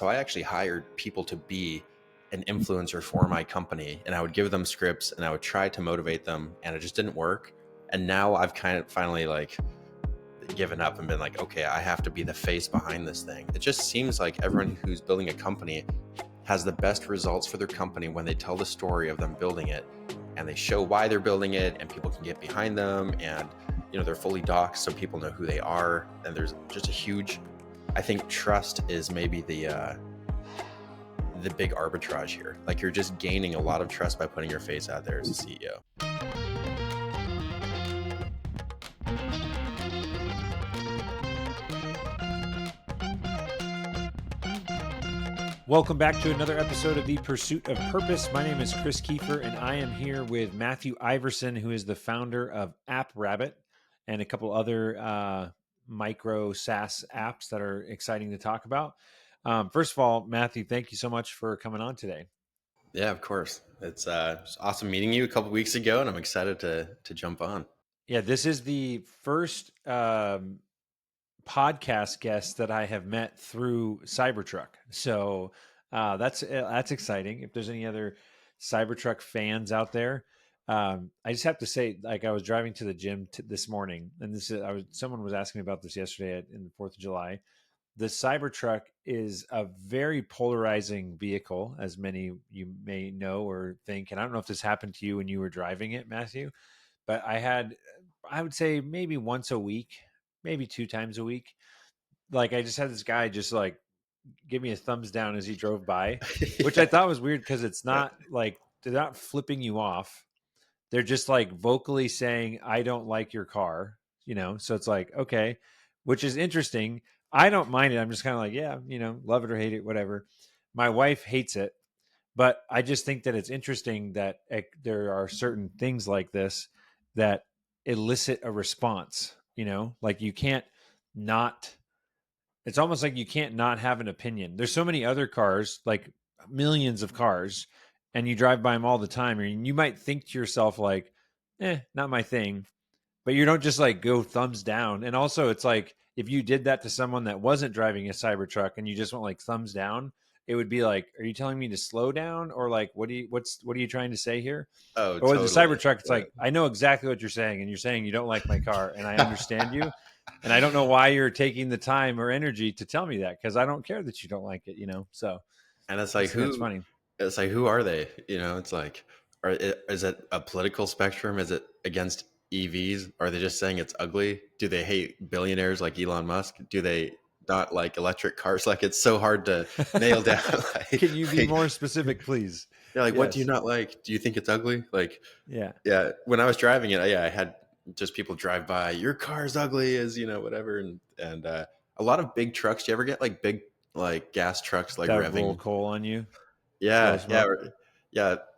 So I actually hired people to be an influencer for my company, and I would give them scripts and I would try to motivate them, and it just didn't work. And now I've kind of finally like given up and been like, okay, I have to be the face behind this thing. It just seems like everyone who's building a company has the best results for their company when they tell the story of them building it and they show why they're building it, and people can get behind them, and they're fully doxxed so people know who they are. And there's just a huge, I think trust is maybe the big arbitrage here. Like, you're just gaining a lot of trust by putting your face out there as a CEO. Welcome back to another episode of The Pursuit of Purpose. My name is Chris Kiefer, and I am here with Matthew Iversen, who is the founder of AppRabbit and a couple other micro SaaS apps that are exciting to talk about. First of all, Matthew, thank you so much for coming on today. Yeah, of course. It's awesome meeting you a couple weeks ago, and I'm excited to jump on. Yeah, this is the first podcast guest that I have met through Cybertruck. So that's exciting. If there's any other Cybertruck fans out there, I just have to say, like, I was driving to the gym this morning, and someone was asking me about this yesterday in the 4th of July. The Cybertruck is a very polarizing vehicle, as many you may know or think. And I don't know if this happened to you when you were driving it, Matthew, but I would say maybe once a week, maybe 2 times a week. Like, I just had this guy just like give me a thumbs down as he drove by, which I thought was weird because it's not like they're not flipping you off. They're just like vocally saying, I don't like your car, So it's like, okay, which is interesting. I don't mind it. I'm just kind of like, yeah, love it or hate it, whatever. My wife hates it, but I just think that it's interesting that there are certain things like this that elicit a response, like you can't not, it's almost like you can't not have an opinion. There's so many other cars, like millions of cars, and you drive by them all the time. And you might think to yourself like, not my thing, but you don't just like go thumbs down. And also it's like, if you did that to someone that wasn't driving a Cybertruck and you just went like thumbs down, it would be like, are you telling me to slow down? Or like, what are you trying to say here? Oh, Or with the totally. Cybertruck, it's like, I know exactly what you're saying. And you're saying you don't like my car, and I understand you. And I don't know why you're taking the time or energy to tell me that, because I don't care that you don't like it, So, And it's like, that's funny. It's like, who are they? It's like, is it a political spectrum? Is it against EVs? Are they just saying it's ugly? Do they hate billionaires like Elon Musk? Do they not like electric cars? Like, it's so hard to nail down. Like, Can you be more specific, please? Yeah, like, Yes. what do you not like? Do you think it's ugly? Like, yeah. When I was driving it, I had just people drive by. Your car's ugly, as whatever, and a lot of big trucks. Do you ever get like big like gas trucks like That revving? roll coal on you? Yeah,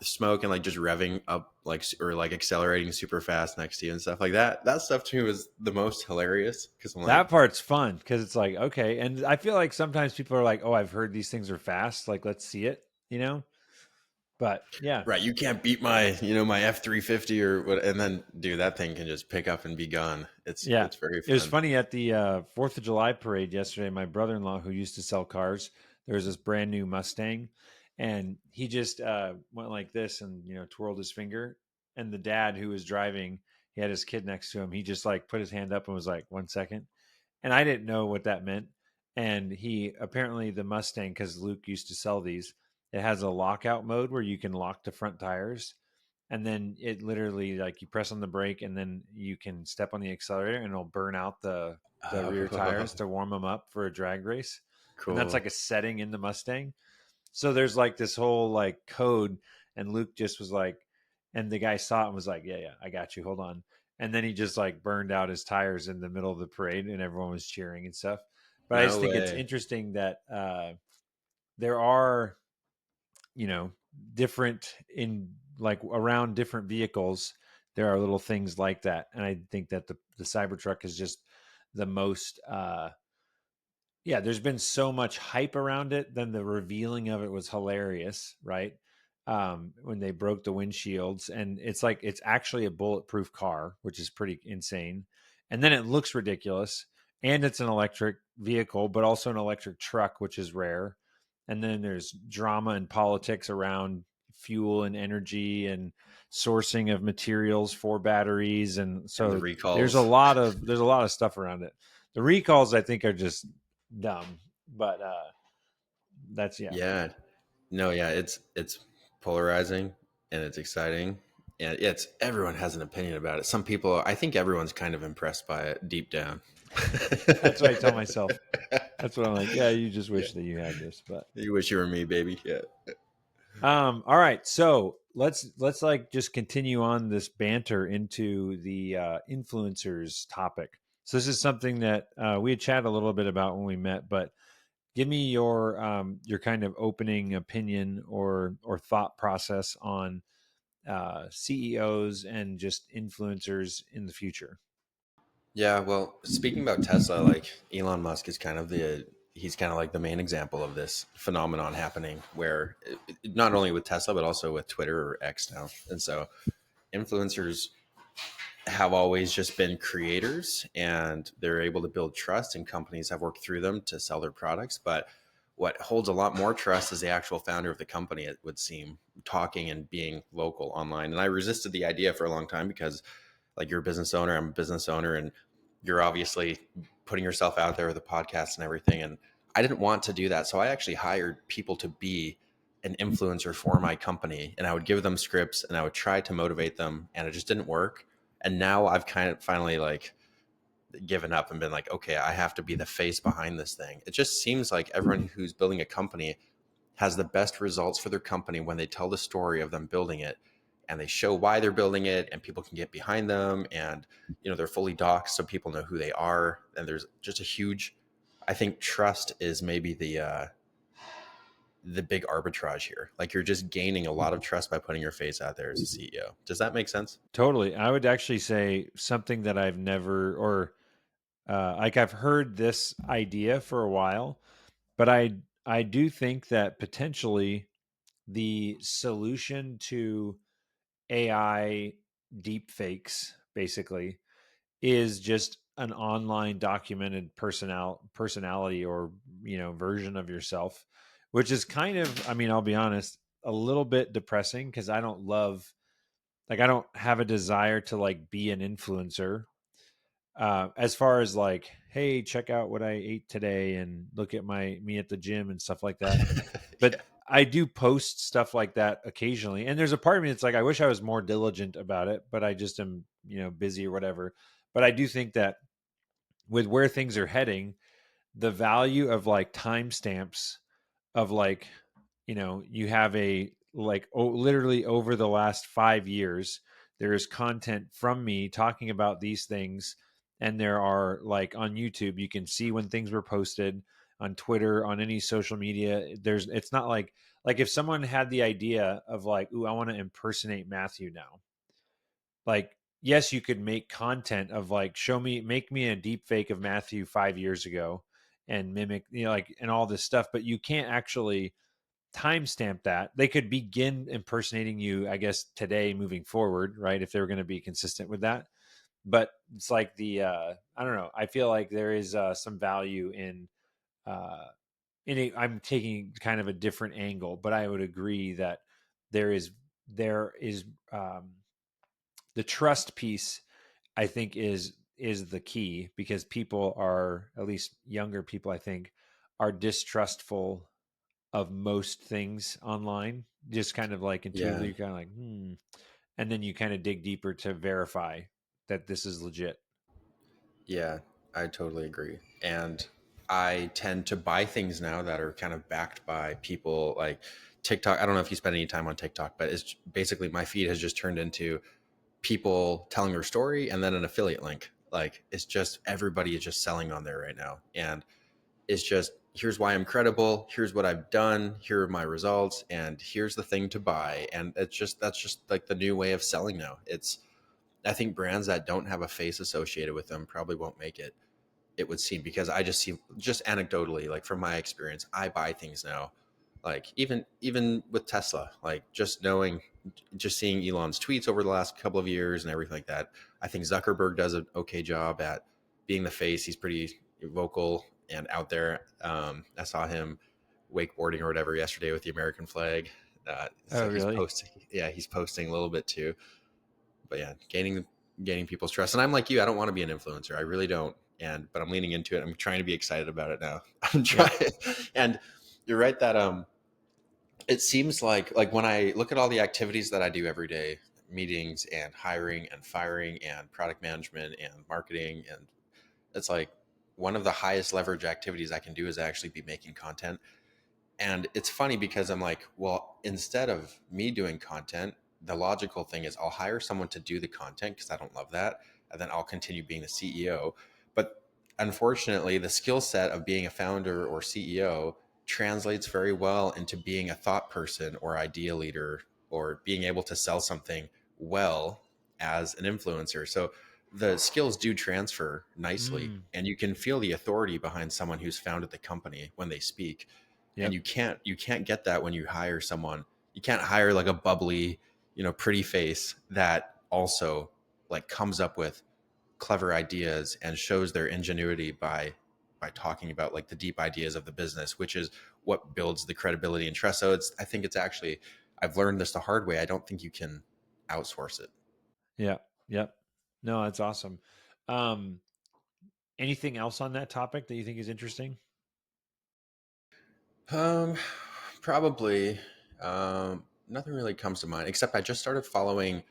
smoke and like just revving up like, or like accelerating super fast next to you and stuff like that. That stuff to me was the most hilarious, because I'm like, that part's fun because it's like, okay. And I feel like sometimes people are like, oh, I've heard these things are fast, like let's see it, but yeah, right, you can't beat my my F-350 or what, and then dude, that thing can just pick up and be gone. It's very fun. It was funny at the 4th of July parade yesterday. My brother-in-law, who used to sell cars, there was this brand new Mustang, and he just went like this and twirled his finger. And the dad who was driving, he had his kid next to him. He just like put his hand up and was like, 1 second. And I didn't know what that meant. And he apparently, the Mustang, because Luke used to sell these, it has a lockout mode where you can lock the front tires. And then it literally, like, you press on the brake and then you can step on the accelerator and it'll burn out the rear tires to warm them up for a drag race. Cool. And that's like a setting in the Mustang. So there's like this whole like code, and Luke just was like, and the guy saw it and was like, yeah, I got you. Hold on. And then he just like burned out his tires in the middle of the parade and everyone was cheering and stuff. But I just think it's interesting that there are, different in like around different vehicles, there are little things like that. And I think that the Cybertruck is just the most, there's been so much hype around it. Then the revealing of it was hilarious, right? When they broke the windshields, and it's like, it's actually a bulletproof car, which is pretty insane. And then it looks ridiculous, and it's an electric vehicle, but also an electric truck, which is rare. and then there's drama and politics around fuel and energy and sourcing of materials for batteries, and And the so recalls. there's a lot of stuff around it. The recalls I think are just dumb, but that's yeah. Yeah. No, yeah, it's polarizing and it's exciting. And it's everyone has an opinion about it. Some people, I think everyone's kind of impressed by it deep down. That's what I tell myself. That's what I'm like. Yeah, you just Yeah. wish that you had this, but You wish you were me, baby. Yeah. all right. So let's like just continue on this banter into the influencers topic. So this is something that we had chatted a little bit about when we met, but give me your kind of opening opinion or thought process on CEOs and just influencers in the future. Yeah, well, speaking about Tesla, like Elon Musk is kind of he's kind of like the main example of this phenomenon happening where not only with Tesla but also with Twitter or X now. And so influencers have always just been creators and they're able to build trust and companies have worked through them to sell their products. But what holds a lot more trust is the actual founder of the company, it would seem, talking and being vocal online. And I resisted the idea for a long time because like you're a business owner, I'm a business owner, and you're obviously putting yourself out there with a podcast and everything. And I didn't want to do that. So I actually hired people to be an influencer for my company and I would give them scripts and I would try to motivate them and it just didn't work. And now I've kind of finally like given up and been like, okay, I have to be the face behind this thing. It just seems like everyone who's building a company has the best results for their company when they tell the story of them building it and they show why they're building it and people can get behind them and they're fully doxxed so people know who they are and there's just a huge, I think trust is maybe the big arbitrage here. Like you're just gaining a lot of trust by putting your face out there as a CEO. Does that make sense? Totally. I would actually say something that I've never or like I've heard this idea for a while, but I do think that potentially the solution to AI deep fakes basically is just an online documented personality or version of yourself, which is kind of, I mean, I'll be honest, a little bit depressing because I don't have a desire to like be an influencer as far as like, hey, check out what I ate today and look at me at the gym and stuff like that. Yeah. But I do post stuff like that occasionally, and there's a part of me that's like, I wish I was more diligent about it, but I just am busy or whatever. But I do think that with where things are heading, the value of like timestamps of like, you have a like literally over the last 5 years, there is content from me talking about these things. And there are like on YouTube, you can see when things were posted, on Twitter, on any social media. It's not like if someone had the idea of like, ooh, I want to impersonate Matthew now, like, yes, you could make content of like, make me a deep fake of Matthew 5 years ago and mimic, like, and all this stuff, but you can't actually timestamp that. They could begin impersonating you, I guess, today moving forward, right? If they were going to be consistent with that. But it's like I don't know. I feel like there is some value uh, I'm taking kind of a different angle, but I would agree that there is, there is, the trust piece, I think is the key, because people are, at least younger people, I think, are distrustful of most things online. Just kind of like Yeah. intuitively, you're kind of like, and then you kind of dig deeper to verify that this is legit. Yeah, I totally agree. And I tend to buy things now that are kind of backed by people like TikTok. I don't know if you spend any time on TikTok, but it's basically my feed has just turned into people telling their story and then an affiliate link. Like it's just everybody is just selling on there right now. And it's just here's why I'm credible, here's what I've done, here are my results, and here's the thing to buy. And it's just that's just like the new way of selling now. It's I think brands that don't have a face associated with them probably won't make it, it would seem, because I just see just anecdotally, like from my experience, I buy things now. Like even with Tesla, like just knowing, just seeing Elon's tweets over the last couple of years and everything like that. I think Zuckerberg does an okay job at being the face. He's pretty vocal and out there. I saw him wakeboarding or whatever yesterday with the American flag. Oh, So he's really? posting, yeah, he's posting a little bit too. But yeah, gaining people's trust. And I'm like you, I don't want to be an influencer. I really don't. But I'm leaning into it. I'm trying to be excited about it now. I'm Yeah. trying. And you're right that it seems like when I look at all the activities that I do every day, meetings and hiring and firing and product management and marketing, and it's like one of the highest leverage activities I can do is actually be making content. And it's funny because I'm like, well, instead of me doing content, the logical thing is I'll hire someone to do the content because I don't love that. And then I'll continue being the CEO. But unfortunately, the skill set of being a founder or CEO translates very well into being a thought person or idea leader or being able to sell something well as an influencer. So the skills do transfer nicely, Mm, and you can feel the authority behind someone who's founded the company when they speak. And yep. you can't get that when you hire someone. You can't hire like a bubbly, pretty face that also like comes up with clever ideas and shows their ingenuity by talking about like the deep ideas of the business, which is what builds the credibility and trust. So I think it's actually, I've learned this the hard way. I don't think you can outsource it. Yeah. Yep. No, that's awesome. Um, Anything else on that topic that you think is interesting? Um, Probably. Nothing really comes to mind except I just started following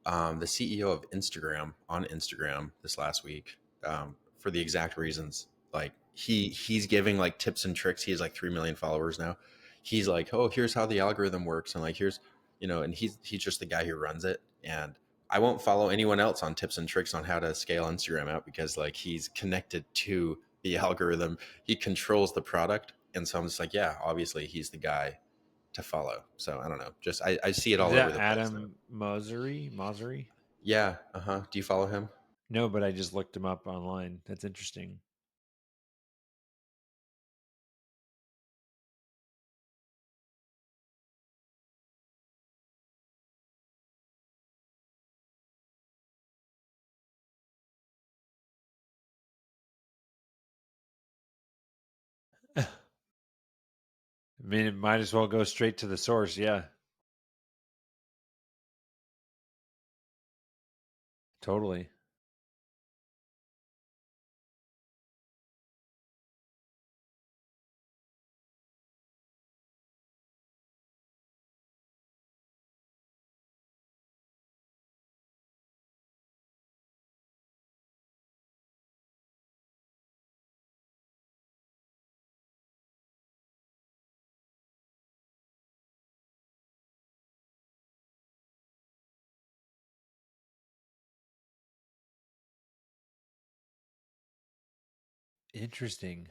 the CEO of Instagram on Instagram this last week, for the exact reasons. Like he's giving like tips and tricks. He has like 3 million followers now. He's like, oh, here's how the algorithm works, and like here's, and he's just the guy who runs it. And I won't follow anyone else on tips and tricks on how to scale Instagram out because like he's connected to the algorithm. He controls the product, and so I'm just like, yeah, obviously he's the guy to follow. So I don't know. Just I see it Is all over that the place now. Adam Mosery? Mosery? Yeah. Uh-huh. Do you follow him? No, but I just looked him up online. That's interesting. I mean, it might as well go straight to the source. Yeah, totally. Interesting.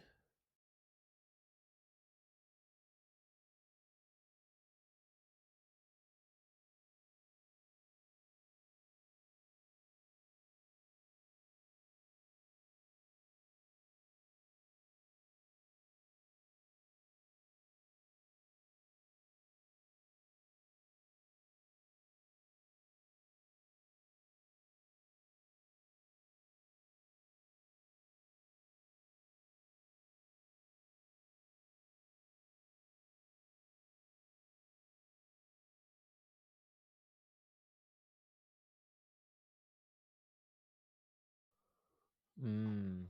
Mm,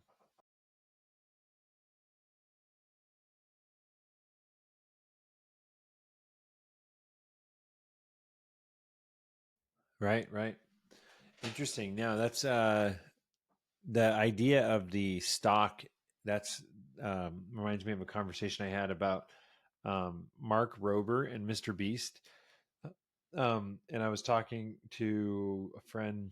right, right. Interesting. Now that's the idea of the stock. That's reminds me of a conversation I had about Mark Rober and MrBeast. And I was talking to a friend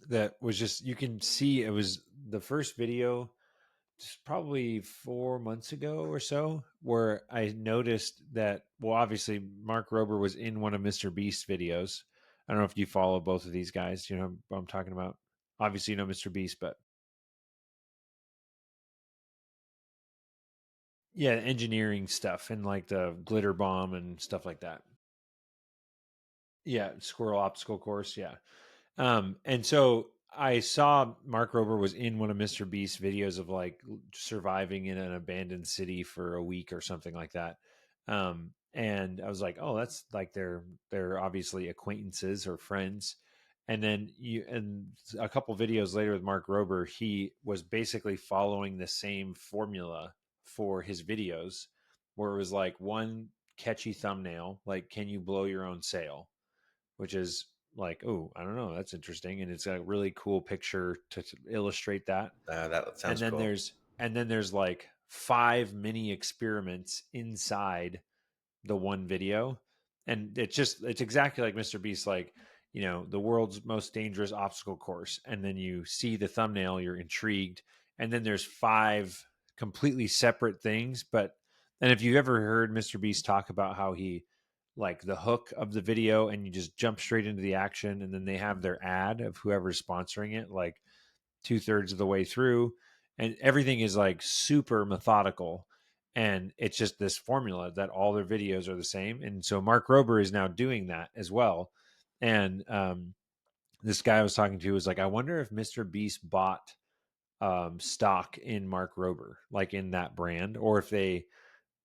that was just, you can see it was the first video just probably 4 months ago or so, where I noticed that, well, obviously Mark Rober was in one of MrBeast's videos. I don't know if you follow both of these guys. You know what I'm talking about. Obviously, you know MrBeast, but yeah, engineering stuff and like the glitter bomb and stuff like that. Yeah, squirrel obstacle course. Yeah. And so I saw Mark Rober was in one of MrBeast's videos of like surviving in an abandoned city for a week or something like that. And I was like, oh, that's like they're obviously acquaintances or friends. And then a couple videos later with Mark Rober, he was basically following the same formula for his videos, where it was like one catchy thumbnail, like "Can you blow your own sale?" which is like, oh, I don't know, that's interesting, and it's a really cool picture to illustrate that. That And sounds then cool. there's like 5 mini experiments inside the one video, and it's exactly like MrBeast, like, the world's most dangerous obstacle course, and then you see the thumbnail, you're intrigued, and then there's 5 completely separate things. But and if you've ever heard MrBeast talk about how he, like, the hook of the video and you just jump straight into the action, and then they have their ad of whoever's sponsoring it like 2/3 of the way through, and everything is like super methodical, and it's just this formula that all their videos are the same. And so Mark Rober is now doing that as well. And this guy I was talking to was like, I wonder if MrBeast bought stock in Mark Rober, like in that brand, or if they,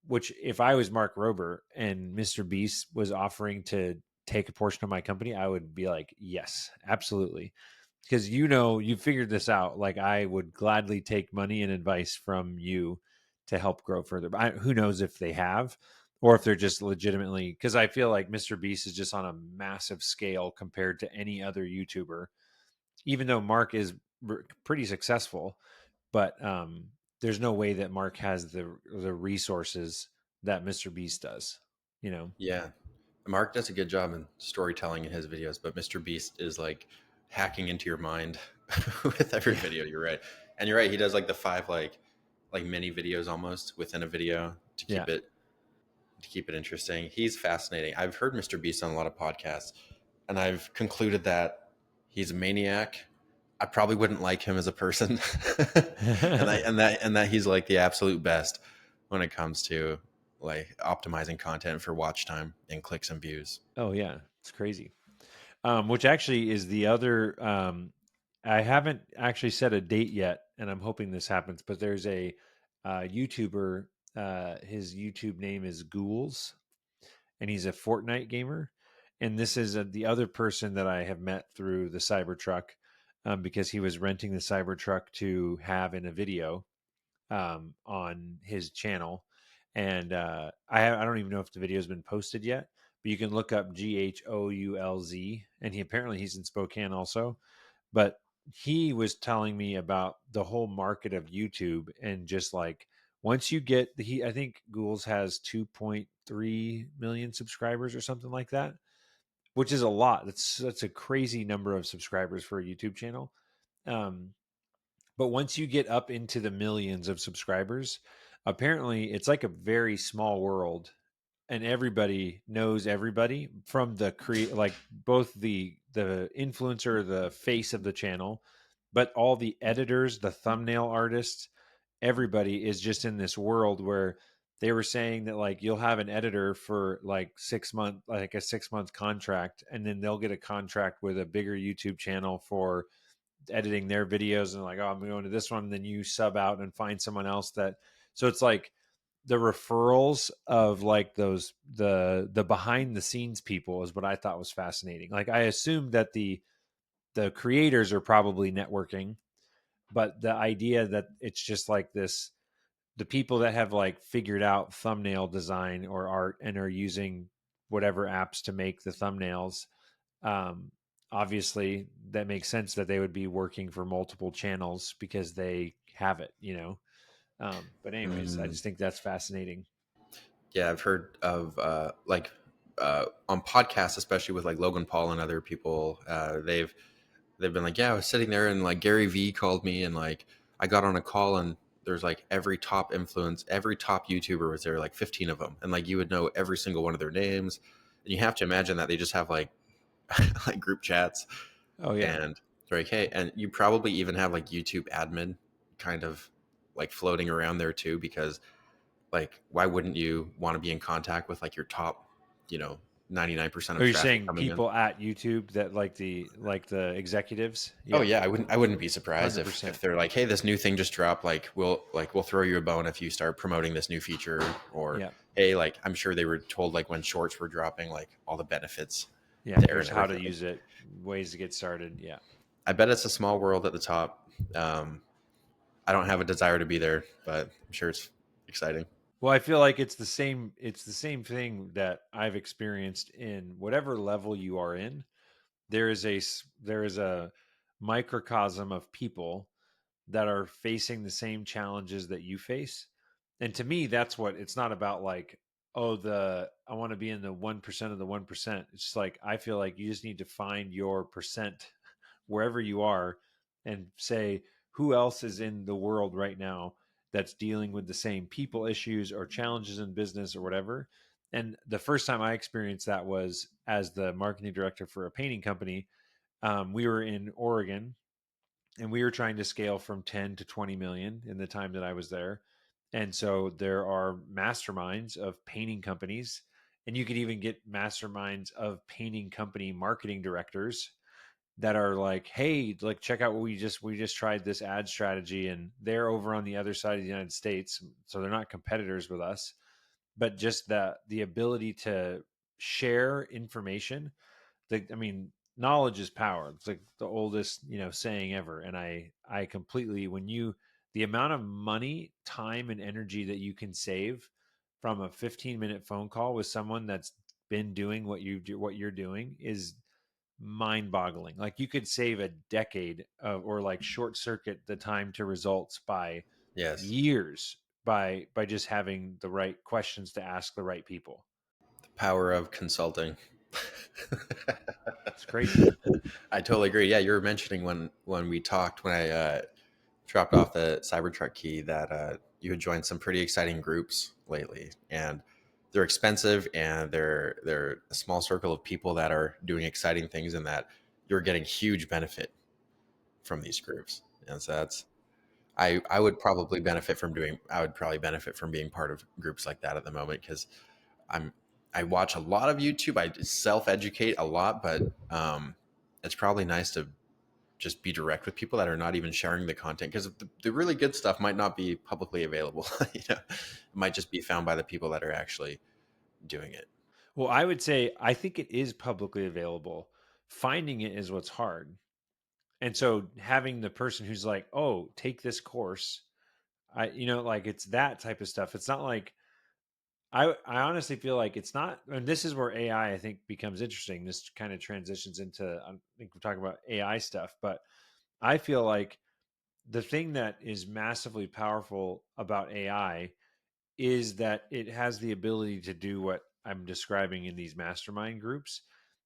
which if I was Mark Rober and MrBeast was offering to take a portion of my company, I would be like, yes, absolutely. Because you figured this out. Like, I would gladly take money and advice from you to help grow further. But who knows if they have, or if they're just legitimately, because I feel like MrBeast is just on a massive scale compared to any other YouTuber, even though Mark is pretty successful. But there's no way that Mark has the resources that MrBeast does. You know? Yeah. Mark does a good job in storytelling in his videos, but Mr. Beast is like hacking into your mind with every Yeah, video. You're right. And you're right, he does like the five like mini videos almost within a video yeah. to keep it interesting. He's fascinating. I've heard Mr. Beast on a lot of podcasts, and I've concluded that he's a maniac. I probably wouldn't like him as a person, and that he's like the absolute best when it comes to like optimizing content for watch time and clicks and views. Oh yeah, it's crazy. Which actually is the other. I haven't actually set a date yet, and I'm hoping this happens. But there's a YouTuber. His YouTube name is Ghouls, and he's a Fortnite gamer. And this is the other person that I have met through the Cybertruck, because he was renting the Cybertruck to have in a video on his channel. And I don't even know if the video has been posted yet, but you can look up Ghoulz, and he's in Spokane also. But he was telling me about the whole market of YouTube, and just like, once you get I think Ghouls has 2.3 million subscribers or something like that, which is a lot. That's a crazy number of subscribers for a YouTube channel. Um, but once you get up into the millions of subscribers, apparently it's like a very small world, and everybody knows everybody, from the create, like both the influencer, the face of the channel, but all the editors, the thumbnail artists, everybody is just in this world where they were saying that, like, you'll have an editor for like 6 month, like a 6 month contract, and then they'll get a contract with a bigger YouTube channel for editing their videos, and like, oh, I'm going to this one, and then you sub out and find someone else that, so it's like the referrals of like those, the behind the scenes people is what I thought was fascinating. Like, I assumed that the creators are probably networking, but the idea that it's just like this, the people that have like figured out thumbnail design or art and are using whatever apps to make the thumbnails, um, obviously that makes sense that they would be working for multiple channels because they have it. But anyways, I Mm, just think that's fascinating. yeah, I've heard of on podcasts, especially with like Logan Paul and other people. They've been like, yeah, I was sitting there and like Gary V called me and like I got on a call and there's like every top YouTuber was there, like 15 of them, and like you would know every single one of their names, and you have to imagine that they just have like like group chats, Oh yeah. and they're like, hey, and you probably even have like YouTube admin kind of like floating around there too, because like why wouldn't you want to be in contact with like your top, you know, 99% Are of you traffic saying coming in. people at YouTube that like the executives? Oh Yeah, yeah, I wouldn't be surprised if 100%. they're like, hey, this new thing just dropped. We'll throw you a bone if you start promoting this new feature. Or Yeah, hey, like I'm sure they were told like when shorts were dropping, like all the benefits yeah. there Here's and how to everything. use it, ways to get started. Yeah. I bet it's a small world at the top. Um, I don't have a desire to be there, but I'm sure it's exciting. Well, I feel like it's the same. It's the same thing that I've experienced in whatever level you are in. There is a microcosm of people that are facing the same challenges that you face. And to me, that's what it's not about like, oh, I want to be in the 1% of the 1%. It's just like I feel like you just need to find your percent wherever you are and say who else is in the world right now that's dealing with the same people issues or challenges in business or whatever. And the first time I experienced that was as the marketing director for a painting company. We were in Oregon and we were trying to scale from 10 to 20 million in the time that I was there. And so there are masterminds of painting companies, and you could even get masterminds of painting company marketing directors that are like, hey, like check out what we just tried this ad strategy, and they're over on the other side of the United States, so they're not competitors with us, but just the ability to share information. I mean, knowledge is power. It's like the oldest, saying ever. And I completely, the amount of money, time, and energy that you can save from a 15-minute phone call with someone that's been doing what you're doing is mind-boggling. Like you could save a decade or like short circuit the time to results by Yes, years by just having the right questions to ask the right people. the power of consulting. It's crazy. I totally agree. Yeah, you were mentioning when we talked when I dropped off the Cybertruck key that you had joined some pretty exciting groups lately, and they're expensive and they're a small circle of people that are doing exciting things, and that you're getting huge benefit from these groups. And so that's I would probably benefit from doing I would probably benefit from being part of groups like that at the moment because I'm I watch a lot of YouTube. I self educate a lot, but it's probably nice to just be direct with people that are not even sharing the content because the really good stuff might not be publicly available. It might just be found by the people that are actually doing it. Well, I would say I think it is publicly available. Finding it is what's hard. And so having the person who's like, "Oh, take this course." Like it's that type of stuff. It's not like I honestly feel like it's not, and this is where AI I think becomes interesting. This kind of transitions into I think we're talking about AI stuff, but I feel like the thing that is massively powerful about AI is that it has the ability to do what I'm describing in these mastermind groups.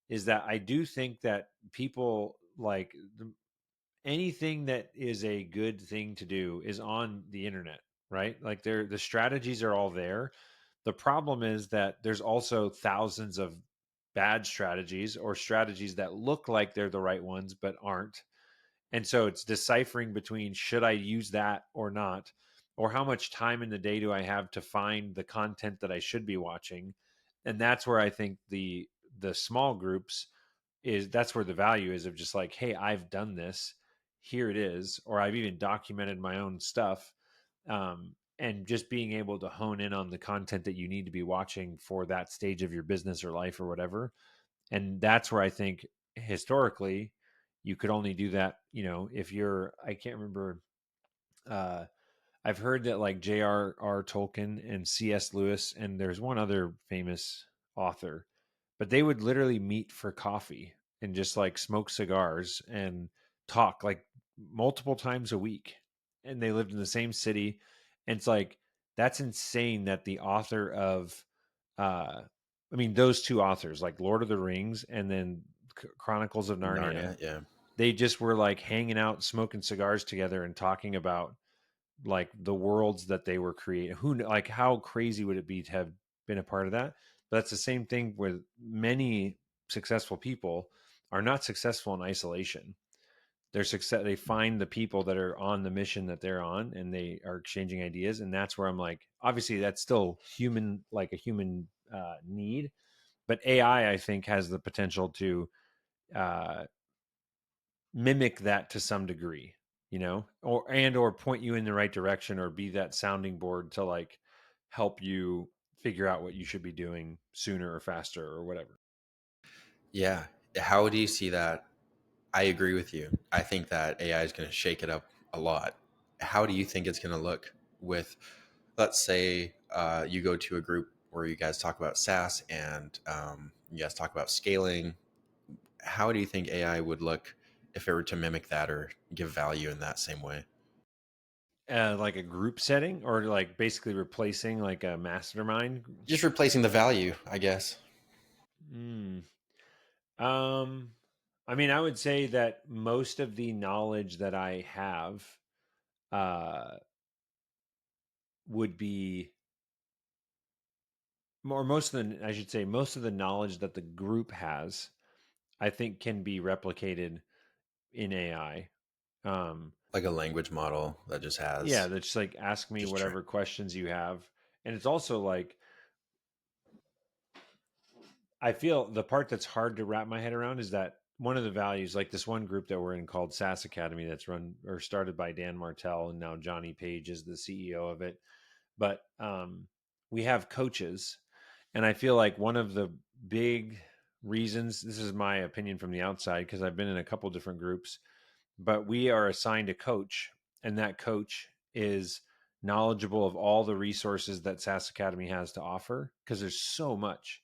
Is that I do think that people like anything that is a good thing to do is on the internet, right? Like the strategies are all there. The problem is that there's also thousands of bad strategies or strategies that look like they're the right ones but aren't. And so it's deciphering between should I use that or not, or how much time in the day do I have to find the content that I should be watching. And that's where I think the small groups that's where the value is of just like, hey, I've done this, here it is, or I've even documented my own stuff. And just being able to hone in on the content that you need to be watching for that stage of your business or life or whatever. And that's where I think historically you could only do that, if you're, I can't remember, uh, I've heard that like J.R.R. Tolkien and C.S. Lewis, and there's one other famous author, but they would literally meet for coffee and just like smoke cigars and talk like multiple times a week. And they lived in the same city. And it's like, that's insane that the author of, I mean, those two authors, like Lord of the Rings and then Chronicles of Narnia, Narnia, yeah. they just were like hanging out, smoking cigars together and talking about like the worlds that they were creating. Like how crazy would it be to have been a part of that? But that's the same thing with many successful people are not successful in isolation. They find the people that are on the mission that they're on and they are exchanging ideas. And that's where I'm like, obviously that's still human, like a human need, But AI, I think, has the potential to uh, mimic that to some degree, or point you in the right direction, or be that sounding board to like help you figure out what you should be doing sooner or faster or whatever. Yeah. How do you see that? I agree with you. I think that AI is going to shake it up a lot. How do you think it's going to look with, let's say, you go to a group where you guys talk about SaaS and you guys talk about scaling? How do you think AI would look if it were to mimic that or give value in that same way? Like a group setting, or like basically replacing like a mastermind. Just replacing the value, I guess. Mm. Um, I mean, I would say that most of the knowledge that I have uh, would be, or most of the, I should say, most of the knowledge that the group has, I think can be replicated in AI. Um, Like a language model that just yeah, has that's like ask me just train. whatever questions you have. And it's also like, I feel the part that's hard to wrap my head around is that one of the values, like this one group that we're in called SaaS Academy, that's run or started by Dan Martell, and now Johnny Page is the CEO of it. But we have coaches, and I feel like one of the big reasons, this is my opinion from the outside because I've been in a couple different groups, but we are assigned a coach, and that coach is knowledgeable of all the resources that SaaS Academy has to offer because there's so much.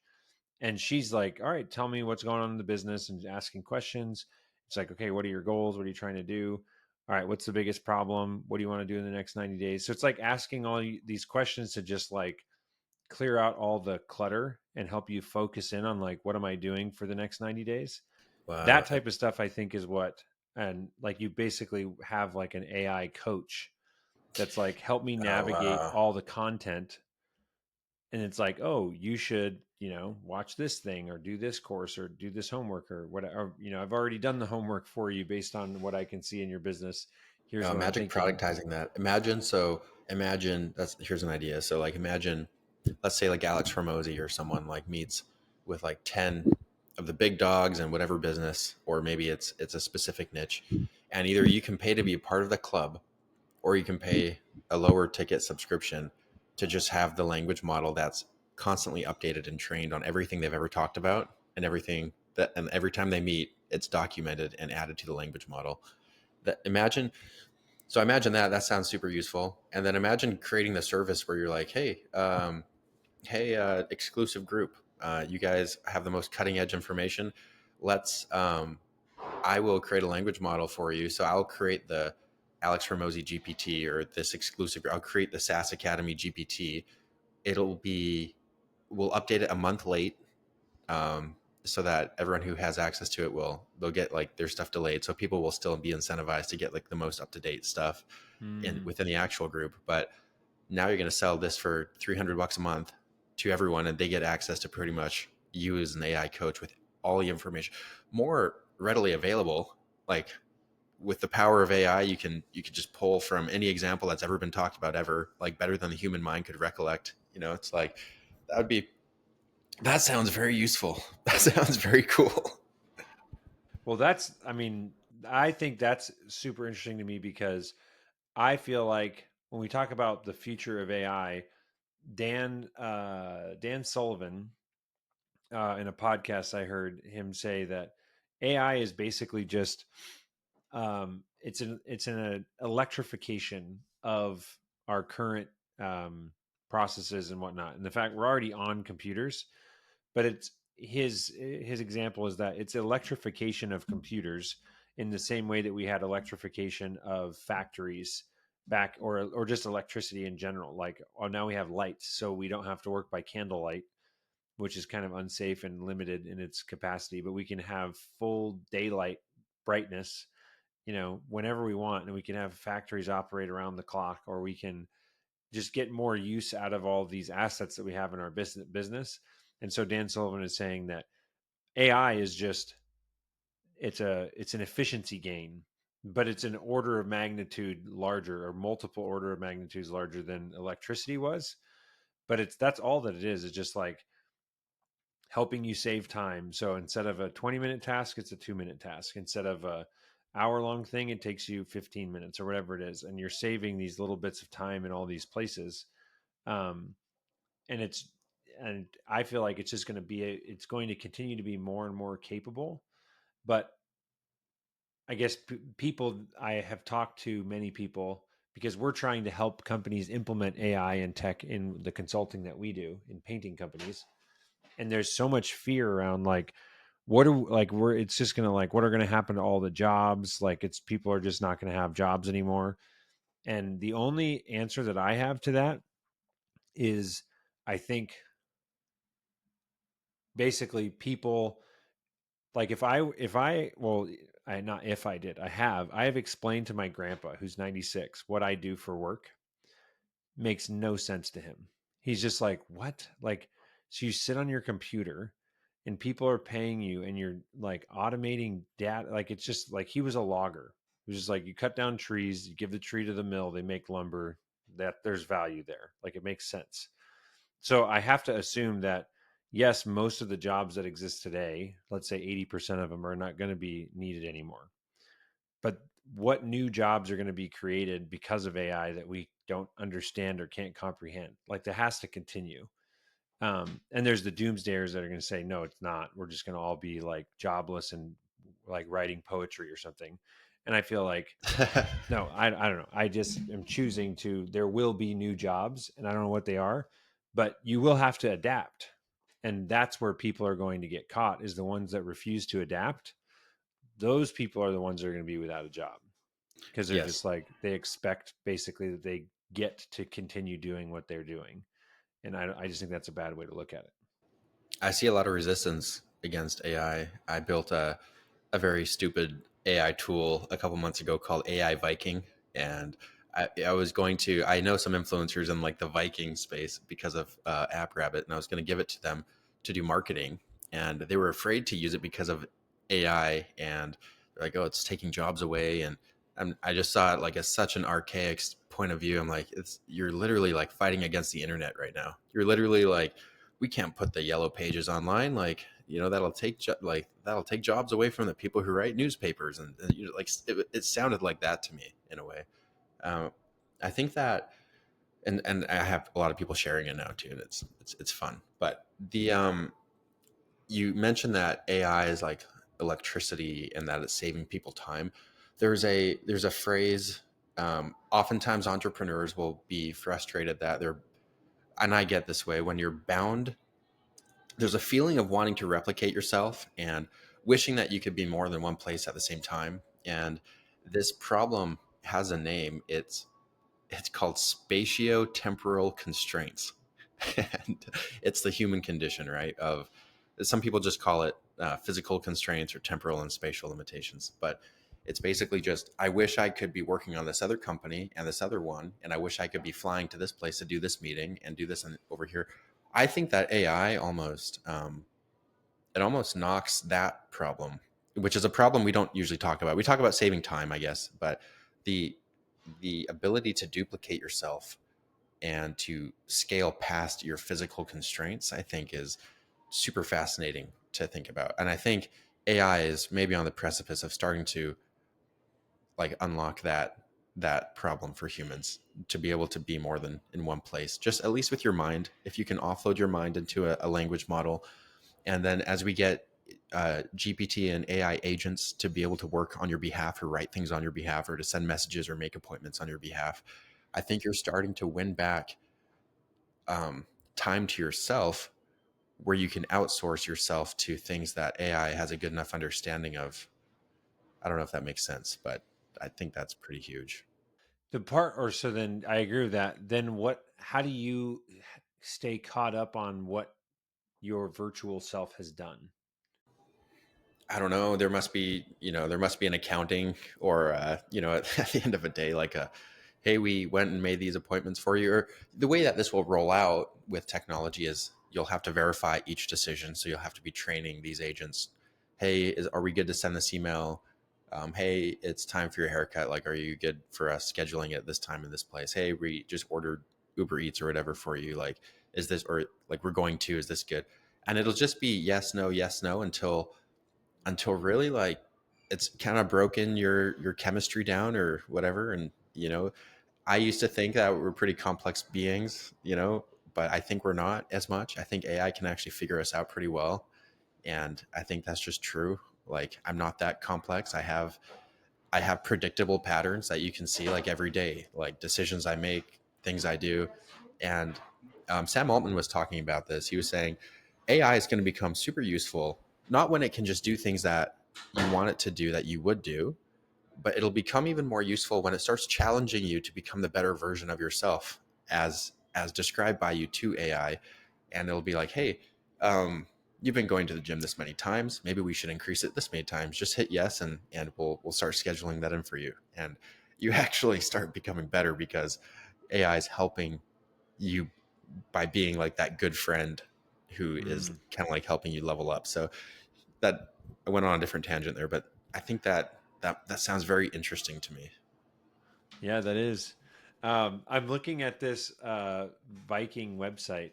And she's like, all right, tell me what's going on in the business, and asking questions. It's like, okay, what are your goals? What are you trying to do? All right, what's the biggest problem? What do you want to do in the next 90 days? So it's like asking all these questions to just like clear out all the clutter and help you focus in on like, what am I doing for the next 90 days? Wow. That type of stuff, I think, is what, and like you basically have like an AI coach that's like, help me Oh, navigate wow. all the content. And it's like, oh, you should, watch this thing or do this course or do this homework or whatever. I've already done the homework for you based on what I can see in your business. Here's what I'm Imagine thinking. productizing that. Imagine that's here's an idea. So like imagine, let's say like Alex Hormozy or someone like meets with like 10 of the big dogs in whatever business, or maybe it's a specific niche. And either you can pay to be a part of the club, or you can pay a lower ticket subscription to just have the language model that's constantly updated and trained on everything they've ever talked about, and every time they meet, it's documented and added to the language model. That imagine so imagine that sounds super useful. And then imagine creating the service where you're like, hey, exclusive group, you guys have the most cutting edge information. Let's I will create a language model for you. So I'll create the Alex Hormozy GPT, or this exclusive. I'll create the SaaS Academy GPT. It'll be We'll update it a month late, so that everyone who has access to it they'll get like their stuff delayed. So people will still be incentivized to get like the most up to date stuff Hmm. within the actual group. But now you're going to sell this for $300 a month to everyone, and they get access to pretty much you as an AI coach with all the information more readily available. Like with the power of AI, you could just pull from any example that's ever been talked about ever, like better than the human mind could recollect. It's like that would be that sounds very useful. That sounds very cool. Well, I mean, I think that's super interesting to me because I feel like when we talk about the future of AI, Dan Sullivan, in a podcast, I heard him say that AI is basically just, it's an electrification of our current um, processes and whatnot. And the fact we're already on computers, but it's his example is that it's electrification of computers in the same way that we had electrification of factories back, or just electricity in general. Like, oh, now we have lights, so we don't have to work by candlelight, which is kind of unsafe and limited in its capacity, but we can have full daylight brightness, whenever we want, and we can have factories operate around the clock, or we can just get more use out of all these assets that we have in our business. And so Dan Sullivan is saying that AI is just, it's an efficiency gain, but it's an order of magnitude larger, or multiple order of magnitudes larger than electricity was. But that's all that it is. It's just like helping you save time. So instead of a 20-minute task, it's a 2-minute task. Instead of a hour-long thing, it takes you 15 minutes or whatever it is. And you're saving these little bits of time in all these places. Um, and I feel like it's just going to be, it's going to continue to be more and more capable. But I guess I have talked to many people because we're trying to help companies implement AI and tech in the consulting that we do in painting companies. And there's so much fear around like, it's just going to like, what are going to happen to all the jobs? Like people are just not going to have jobs anymore. And the only answer that I have to that is I think basically people like I have explained to my grandpa who's 96 what I do for work makes no sense to him. He's just like, what? Like, so you sit on your computer and people are paying you and you're like automating data. Like, it's just like he was a logger. It was just like you cut down trees, you give the tree to the mill, they make lumber, that there's value there. Like, it makes sense. So I have to assume that, yes, most of the jobs that exist today, let's say 80% of them are not going to be needed anymore. But what new jobs are going to be created because of AI that we don't understand or can't comprehend? Like that has to continue. And there's the doomsdayers that are going to say, no, it's not. We're just going to all be like jobless and like writing poetry or something. And I feel like, no, I don't know. I just am choosing there will be new jobs and I don't know what they are, but you will have to adapt. And that's where people are going to get caught is the ones that refuse to adapt. Those people are the ones that are going to be without a job because they're Yes. just like, they expect basically that they get to continue doing what they're doing. And I just think that's a bad way to look at it. I see a lot of resistance against AI. I built a very stupid AI tool a couple months ago called AI Viking. And I was going to, I know some influencers in like the Viking space because of AppRabbit, and I was going to give it to them to do marketing. And they were afraid to use it because of AI. And they're like, oh, it's taking jobs away. And I just saw it like as such an archaic point of view. I'm like, you're literally like fighting against the internet right now. You're literally like, we can't put the yellow pages online. Like, that'll take jobs away from the people who write newspapers, and like it sounded like that to me in a way. Um, I think that, and I have a lot of people sharing it now too, and it's fun. But you mentioned that AI is like electricity and that it's saving people time. There's a phrase. Oftentimes, entrepreneurs will be frustrated that and I get this way when you're bound, there's a feeling of wanting to replicate yourself and wishing that you could be more than one place at the same time. And this problem has a name. It's called spatio-temporal constraints. And it's the human condition, right? Of some people just call it physical constraints or temporal and spatial limitations, but it's basically just I wish I could be working on this other company and this other one, and I wish I could be flying to this place to do this meeting and do this over here. I think that AI almost it almost knocks that problem, which is a problem we don't usually talk about. We talk about saving time, I guess, but the the ability to duplicate yourself and to scale past your physical constraints, I think is super fascinating to think about. And I think AI is maybe on the precipice of starting to like unlock that problem for humans to be able to be more than in one place, just at least with your mind. If you can offload your mind into a language model, and then as we get GPT and AI agents to be able to work on your behalf or write things on your behalf or to send messages or make appointments on your behalf, I think you're starting to win back time to yourself where you can outsource yourself to things that AI has a good enough understanding of. I don't know if that makes sense, but I think that's pretty huge. So then I agree with that. Then how do you stay caught up on what your virtual self has done? I don't know. There must be, there must be an accounting or, at the end of a day, like hey, we went and made these appointments for you. Or the way that this will roll out with technology is you'll have to verify each decision. So you'll have to be training these agents. Hey, are we good to send this email? Hey, it's time for your haircut. Like, are you good for us scheduling it this time in this place? Hey, we just ordered Uber Eats or whatever for you. Like, is this, or like we're going to, is this good? and it'll just be yes, no until really like it's kind of broken your chemistry down or whatever. And I used to think that we're pretty complex beings, but I think we're not as much. I think AI can actually figure us out pretty well, and I think that's just true. Like, I'm not that complex. I have predictable patterns that you can see like every day, like decisions I make, things I do. And Sam Altman was talking about this. He was saying AI is going to become super useful, not when it can just do things that you want it to do that you would do, but it'll become even more useful when it starts challenging you to become the better version of yourself as described by you to AI. And it'll be like, hey, you've been going to the gym this many times. Maybe we should increase it this many times. Just hit yes, and we'll start scheduling that in for you. And you actually start becoming better because AI is helping you by being like that good friend who is kind of like helping you level up. So that I went on a different tangent there, but I think that sounds very interesting to me. Yeah, that is. I'm looking at this Viking website.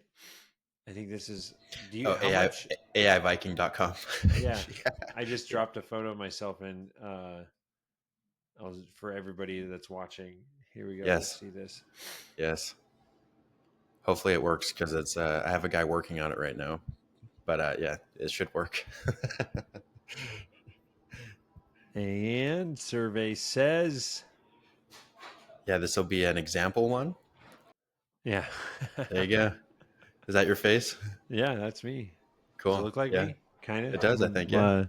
I think this is. Do you Oh, how much? AIViking.com. Yeah, Yeah. I just dropped a photo of myself in. For everybody that's watching. Here we go. Let's Yes. see this. Yes. Hopefully it works because it's I have a guy working on it right now. But yeah, it should work. And survey says, Yeah, this will be an example one. yeah, There you go. Is that your face? yeah, that's me. Does it Cool. look like Yeah, me? Kind it does, I think. Yeah,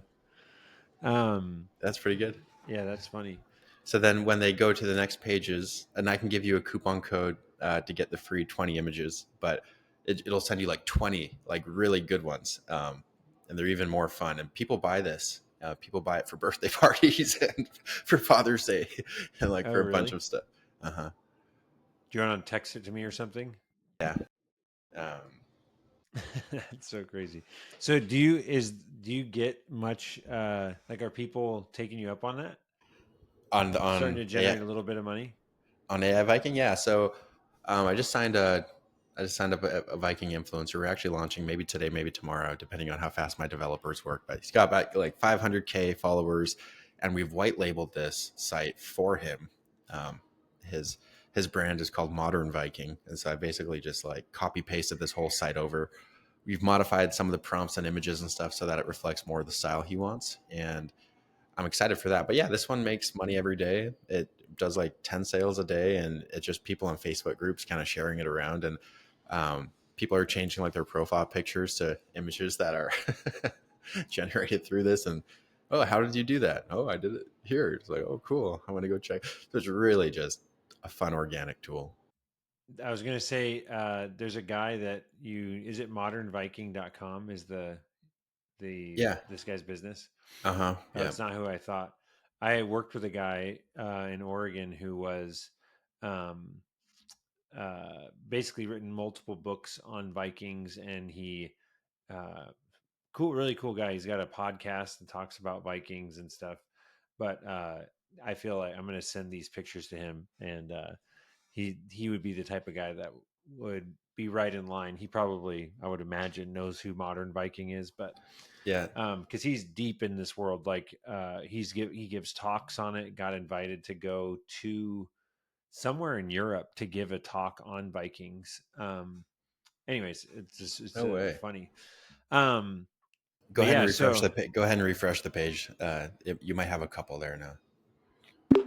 of. that's pretty good. Yeah, that's funny. So then when they go to the next pages, and I can give you a coupon code to get the free 20 images, but it'll send you like 20 like really good ones. And they're even more fun. And people buy this. People buy it for birthday parties and for Father's Day and like Oh, for a bunch really? of stuff. Uh-huh. Do you want to text it to me or something? Yeah. Um, That's so crazy. So do you get much like are people taking you up on that? on Starting on to AI, generate a little bit of money? on AI Viking, yeah. So I just signed up a Viking influencer. We're actually launching maybe today, maybe tomorrow, depending on how fast my developers work. But he's got about like 500K followers, and we've white labeled this site for him. Um, his his brand is called Modern Viking, and so I basically just like copy pasted this whole site over. We've modified some of the prompts and images and stuff so that it reflects more of the style he wants, and I'm excited for that. But yeah, this one makes money every day. It does like 10 sales a day, and it's just people on Facebook groups kind of sharing it around. And people are changing like their profile pictures to images that are generated through this. And oh, how did you do that? Oh, I did it here. It's like, oh, cool. I want to go check. So it's really just a fun organic tool. I was going to say there's a guy that is it modernviking.com is the Yeah. this guy's business. Uh huh. Oh, Yeah. it's not who I thought. I worked with a guy in Oregon who was um, basically written multiple books on Vikings, and he really cool guy. He's got a podcast and talks about Vikings and stuff. But I feel like I'm going to send these pictures to him, and he would be the type of guy that would be right in line. He probably, I would imagine, knows who Modern Viking is, but Yeah. because he's deep in this world. Like he gives talks on it. Got invited to go to somewhere in Europe to give a talk on Vikings. Anyways, it's No way. funny. Um, Go but ahead and yeah, refresh so the Go ahead and refresh the page. You might have a couple there now.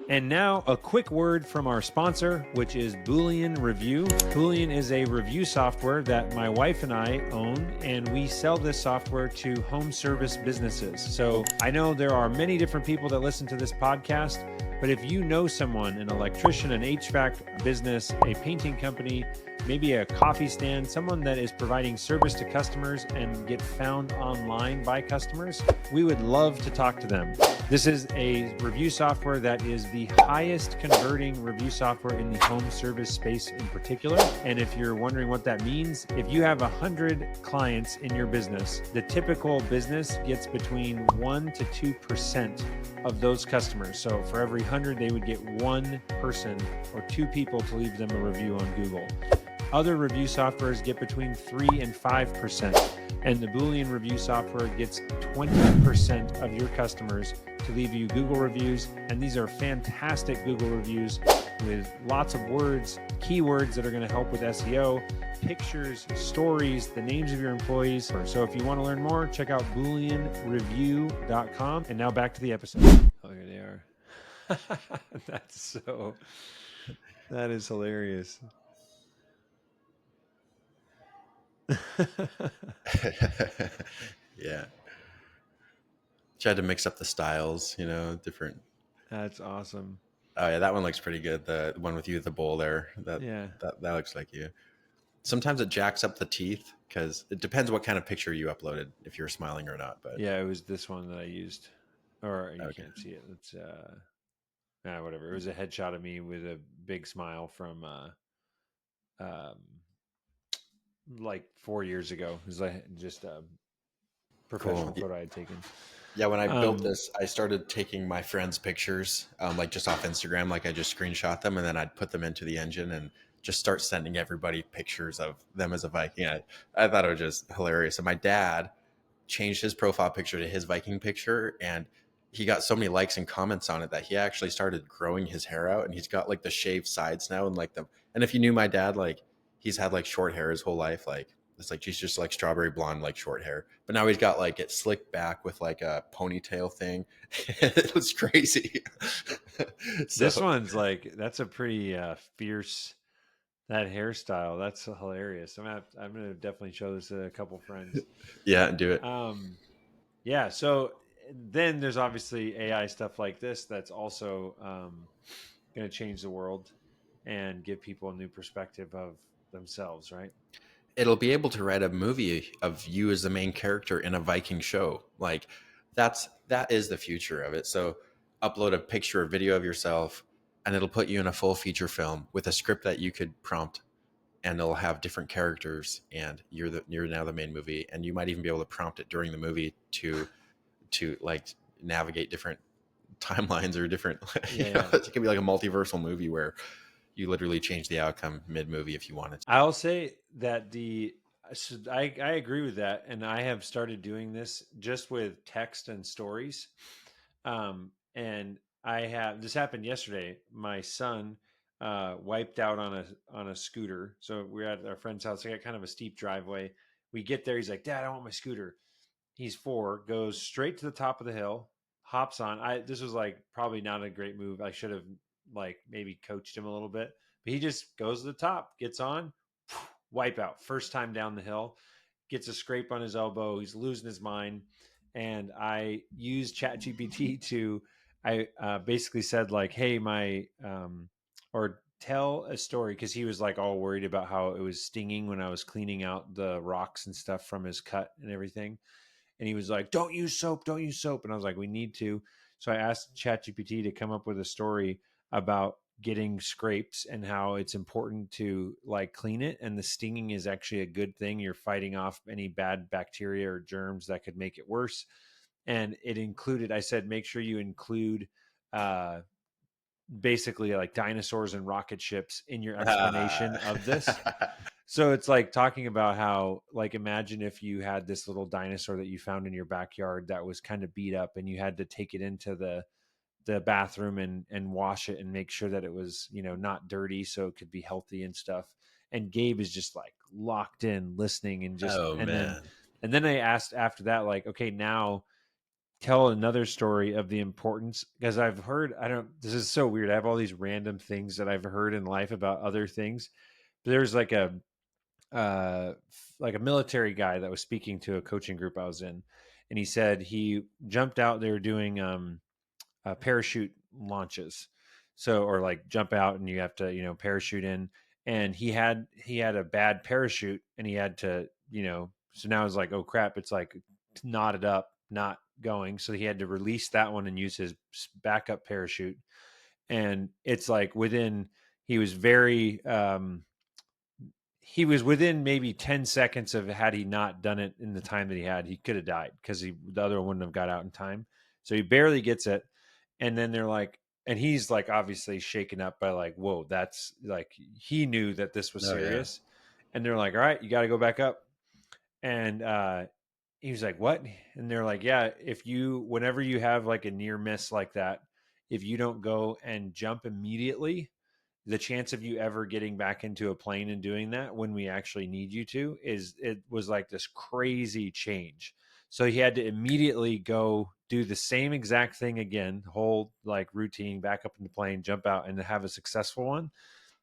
and now a quick word from our sponsor, which is Boolean Review. Boolean is a review software that my wife and I own, and we sell this software to home service businesses. So I know there are many different people that listen to this podcast, but if you know someone, an electrician, an HVAC business, a painting company, maybe a coffee stand, someone that is providing service to customers and get found online by customers, we would love to talk to them. This is a review software that is the highest converting review software in the home service space in particular. And if you're wondering what that means, if you have 100 clients in your business, the typical business gets between 1 to 2% of those customers. So for every 100, they would get one person or two people to leave them a review on Google. Other review softwares get between 3 and 5%, and the Boolean review software gets 20% of your customers to leave you Google reviews. And these are fantastic Google reviews with lots of words, keywords that are going to help with SEO, pictures, stories, the names of your employees. So if you want to learn more, check out booleanreview.com. And now back to the episode. Oh, here they are. That is hilarious. Yeah. Tried to mix up the styles, different. That's awesome. Oh yeah, that one looks pretty good. The one with you, the bowl there. Yeah. That looks like you. Sometimes it jacks up the teeth because it depends what kind of picture you uploaded, if you're smiling or not. But yeah, it was this one that I used, or you okay. can't see it. It's whatever. It was a headshot of me with a big smile from um, like 4 years ago. It was like just a professional Cool. photo I had taken. Yeah, when I built this, I started taking my friends' pictures, like just off Instagram. Like I just screenshot them and then I'd put them into the engine and just start sending everybody pictures of them as a Viking. I thought it was just hilarious. And my dad changed his profile picture to his Viking picture, and he got so many likes and comments on it that he actually started growing his hair out, and he's got like the shaved sides now and like them. And if you knew my dad, like he's had like short hair his whole life, like it's like he's just like strawberry blonde, like short hair. But now he's got like it slicked back with like a ponytail thing. It was crazy. This one's like, that's a pretty fierce, that hairstyle. That's hilarious. I'm gonna definitely show this to a couple friends. Yeah, do it. Yeah. So then there's obviously AI stuff like this that's also going to change the world and give people a new perspective of themselves, right? It'll be able to write a movie of you as the main character in a Viking show. Like that is the future of it. So upload a picture or video of yourself and it'll put you in a full feature film with a script that you could prompt, and it'll have different characters and you're now the main movie, and you might even be able to prompt it during the movie to like navigate different timelines or different Yeah. it can be like a multiversal movie where you literally change the outcome mid movie if you wanted to. I'll say that I agree with that. And I have started doing this just with text and stories. And this happened yesterday. My son wiped out on a scooter. So we're at our friend's house. I got kind of a steep driveway. We get there. He's like, Dad, I want my scooter. He's 4, goes straight to the top of the hill, hops on. This was like probably not a great move. I should have like maybe coached him a little bit, but he just goes to the top, gets on, wipe out. First time down the hill, gets a scrape on his elbow. He's losing his mind. And I used ChatGPT to, I basically said like, hey, or tell a story, because he was like all worried about how it was stinging when I was cleaning out the rocks and stuff from his cut and everything. And he was like, don't use soap, don't use soap. And I was like, we need to. So I asked ChatGPT to come up with a story about getting scrapes and how it's important to like clean it. And the stinging is actually a good thing. You're fighting off any bad bacteria or germs that could make it worse. And it included, I said, make sure you include basically like dinosaurs and rocket ships in your explanation of this. So it's like talking about how, like, imagine if you had this little dinosaur that you found in your backyard that was kind of beat up, and you had to take it into the bathroom and wash it and make sure that it was, not dirty so it could be healthy and stuff. And Gabe is just like locked in listening and just, Oh man. and then I asked after that, like, okay, now tell another story of the importance, because I've heard, this is so weird. I have all these random things that I've heard in life about other things. But there's uh, like a military guy that was speaking to a coaching group I was in, and he said he jumped out. They were doing parachute launches, so, or like jump out and you have to parachute in, and he had a bad parachute and he had to so now it's like, oh crap, it's like knotted up, not going. So he had to release that one and use his backup parachute, and it's like he was very he was within maybe 10 seconds of, had he not done it in the time that he could have died, because the other one wouldn't have got out in time. So he barely gets it. And then they're like, and he's like obviously shaken up by like, whoa, that's like, he knew that this was Oh yeah. serious. And they're like, all right, you got to go back up. And he was like, what? And they're like, yeah, whenever you have like a near miss like that, if you don't go and jump immediately, the chance of you ever getting back into a plane and doing that when we actually need you to it was like this crazy change. So he had to immediately go do the same exact thing again, whole like routine, back up in the plane, jump out, and have a successful one,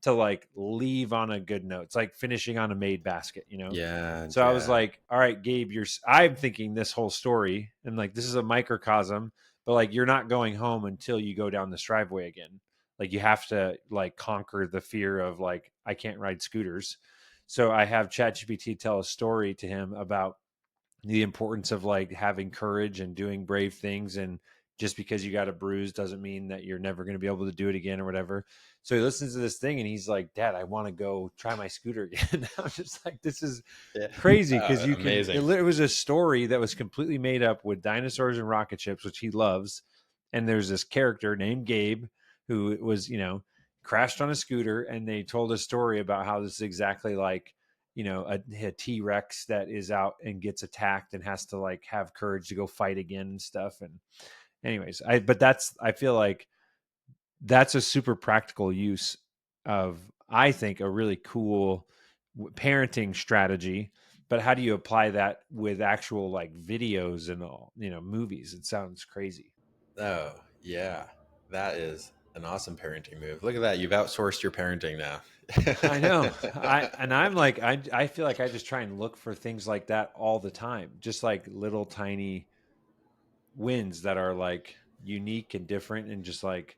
to like leave on a good note. It's like finishing on a made basket, you know? Yeah, So I was yeah. like, all right, Gabe, I'm thinking this whole story and like, this is a microcosm, but like, you're not going home until you go down this driveway again. Like you have to like conquer the fear of like, I can't ride scooters. So I have ChatGPT tell a story to him about the importance of like having courage and doing brave things, and just because you got a bruise doesn't mean that you're never going to be able to do it again or whatever. So he listens to this thing and he's like, Dad, I want to go try my scooter again. I'm just like, this is Yeah. crazy, because it Amazing. was a story that was completely made up with dinosaurs and rocket ships, which he loves. And there's this character named Gabe who was, crashed on a scooter, and they told a story about how this is exactly like, a T-Rex that is out and gets attacked and has to like have courage to go fight again and stuff. And anyways, I feel like that's a super practical use of, I think, a really cool parenting strategy. But how do you apply that with actual like videos and all, movies? It sounds crazy. Oh, yeah. That is an awesome parenting move. Look at that. You've outsourced your parenting now. I know. I'm like, I feel like I just try and look for things like that all the time. Just like little tiny wins that are like unique and different, and just like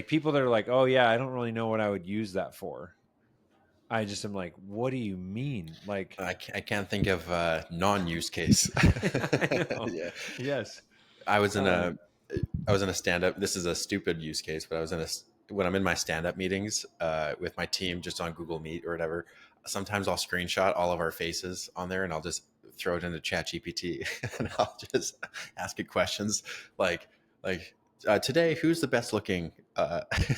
people that are like, oh yeah, I don't really know what I would use that for. I just am like, what do you mean? Like, I can't think of a non-use case. I know. Yeah. Yes. I was in Uh, a I was in a stand up. This is a stupid use case, but I was in a when I'm in my stand up meetings with my team, just on Google Meet or whatever. Sometimes I'll screenshot all of our faces on there, and I'll just throw it into Chat GPT, and I'll just ask it questions like today, who's the best looking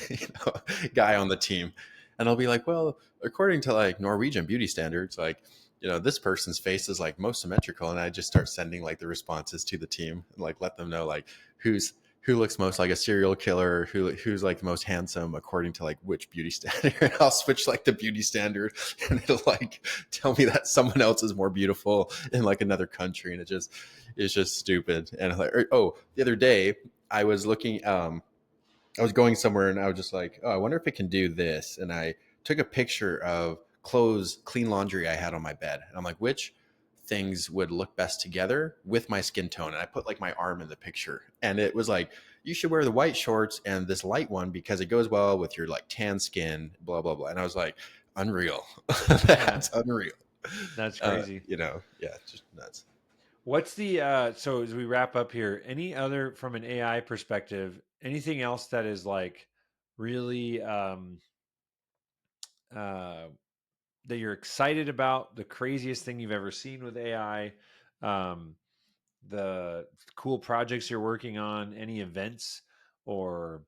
you know, guy on the team? And I'll be like, well, according to like Norwegian beauty standards, like this person's face is like most symmetrical, and I just start sending like the responses to the team and like let them know like who looks most like a serial killer, who's like the most handsome according to like which beauty standard. And I'll switch like the beauty standard, and it'll like tell me that someone else is more beautiful in like another country, and it's just stupid. And like, oh, the other day I was looking, I was going somewhere, and I was just like, oh, I wonder if it can do this. And I took a picture of clothes, clean laundry I had on my bed. And I'm like, which things would look best together with my skin tone? And I put like my arm in the picture. And it was like, you should wear the white shorts and this light one because it goes well with your like tan skin, blah, blah, blah. And I was like, unreal. yeah, That's unreal. that's crazy. Yeah, just nuts. What's the so as we wrap up here, any other, from an AI perspective, anything else that is like really uh that you're excited about, the craziest thing you've ever seen with AI, um, the cool projects you're working on, any events, or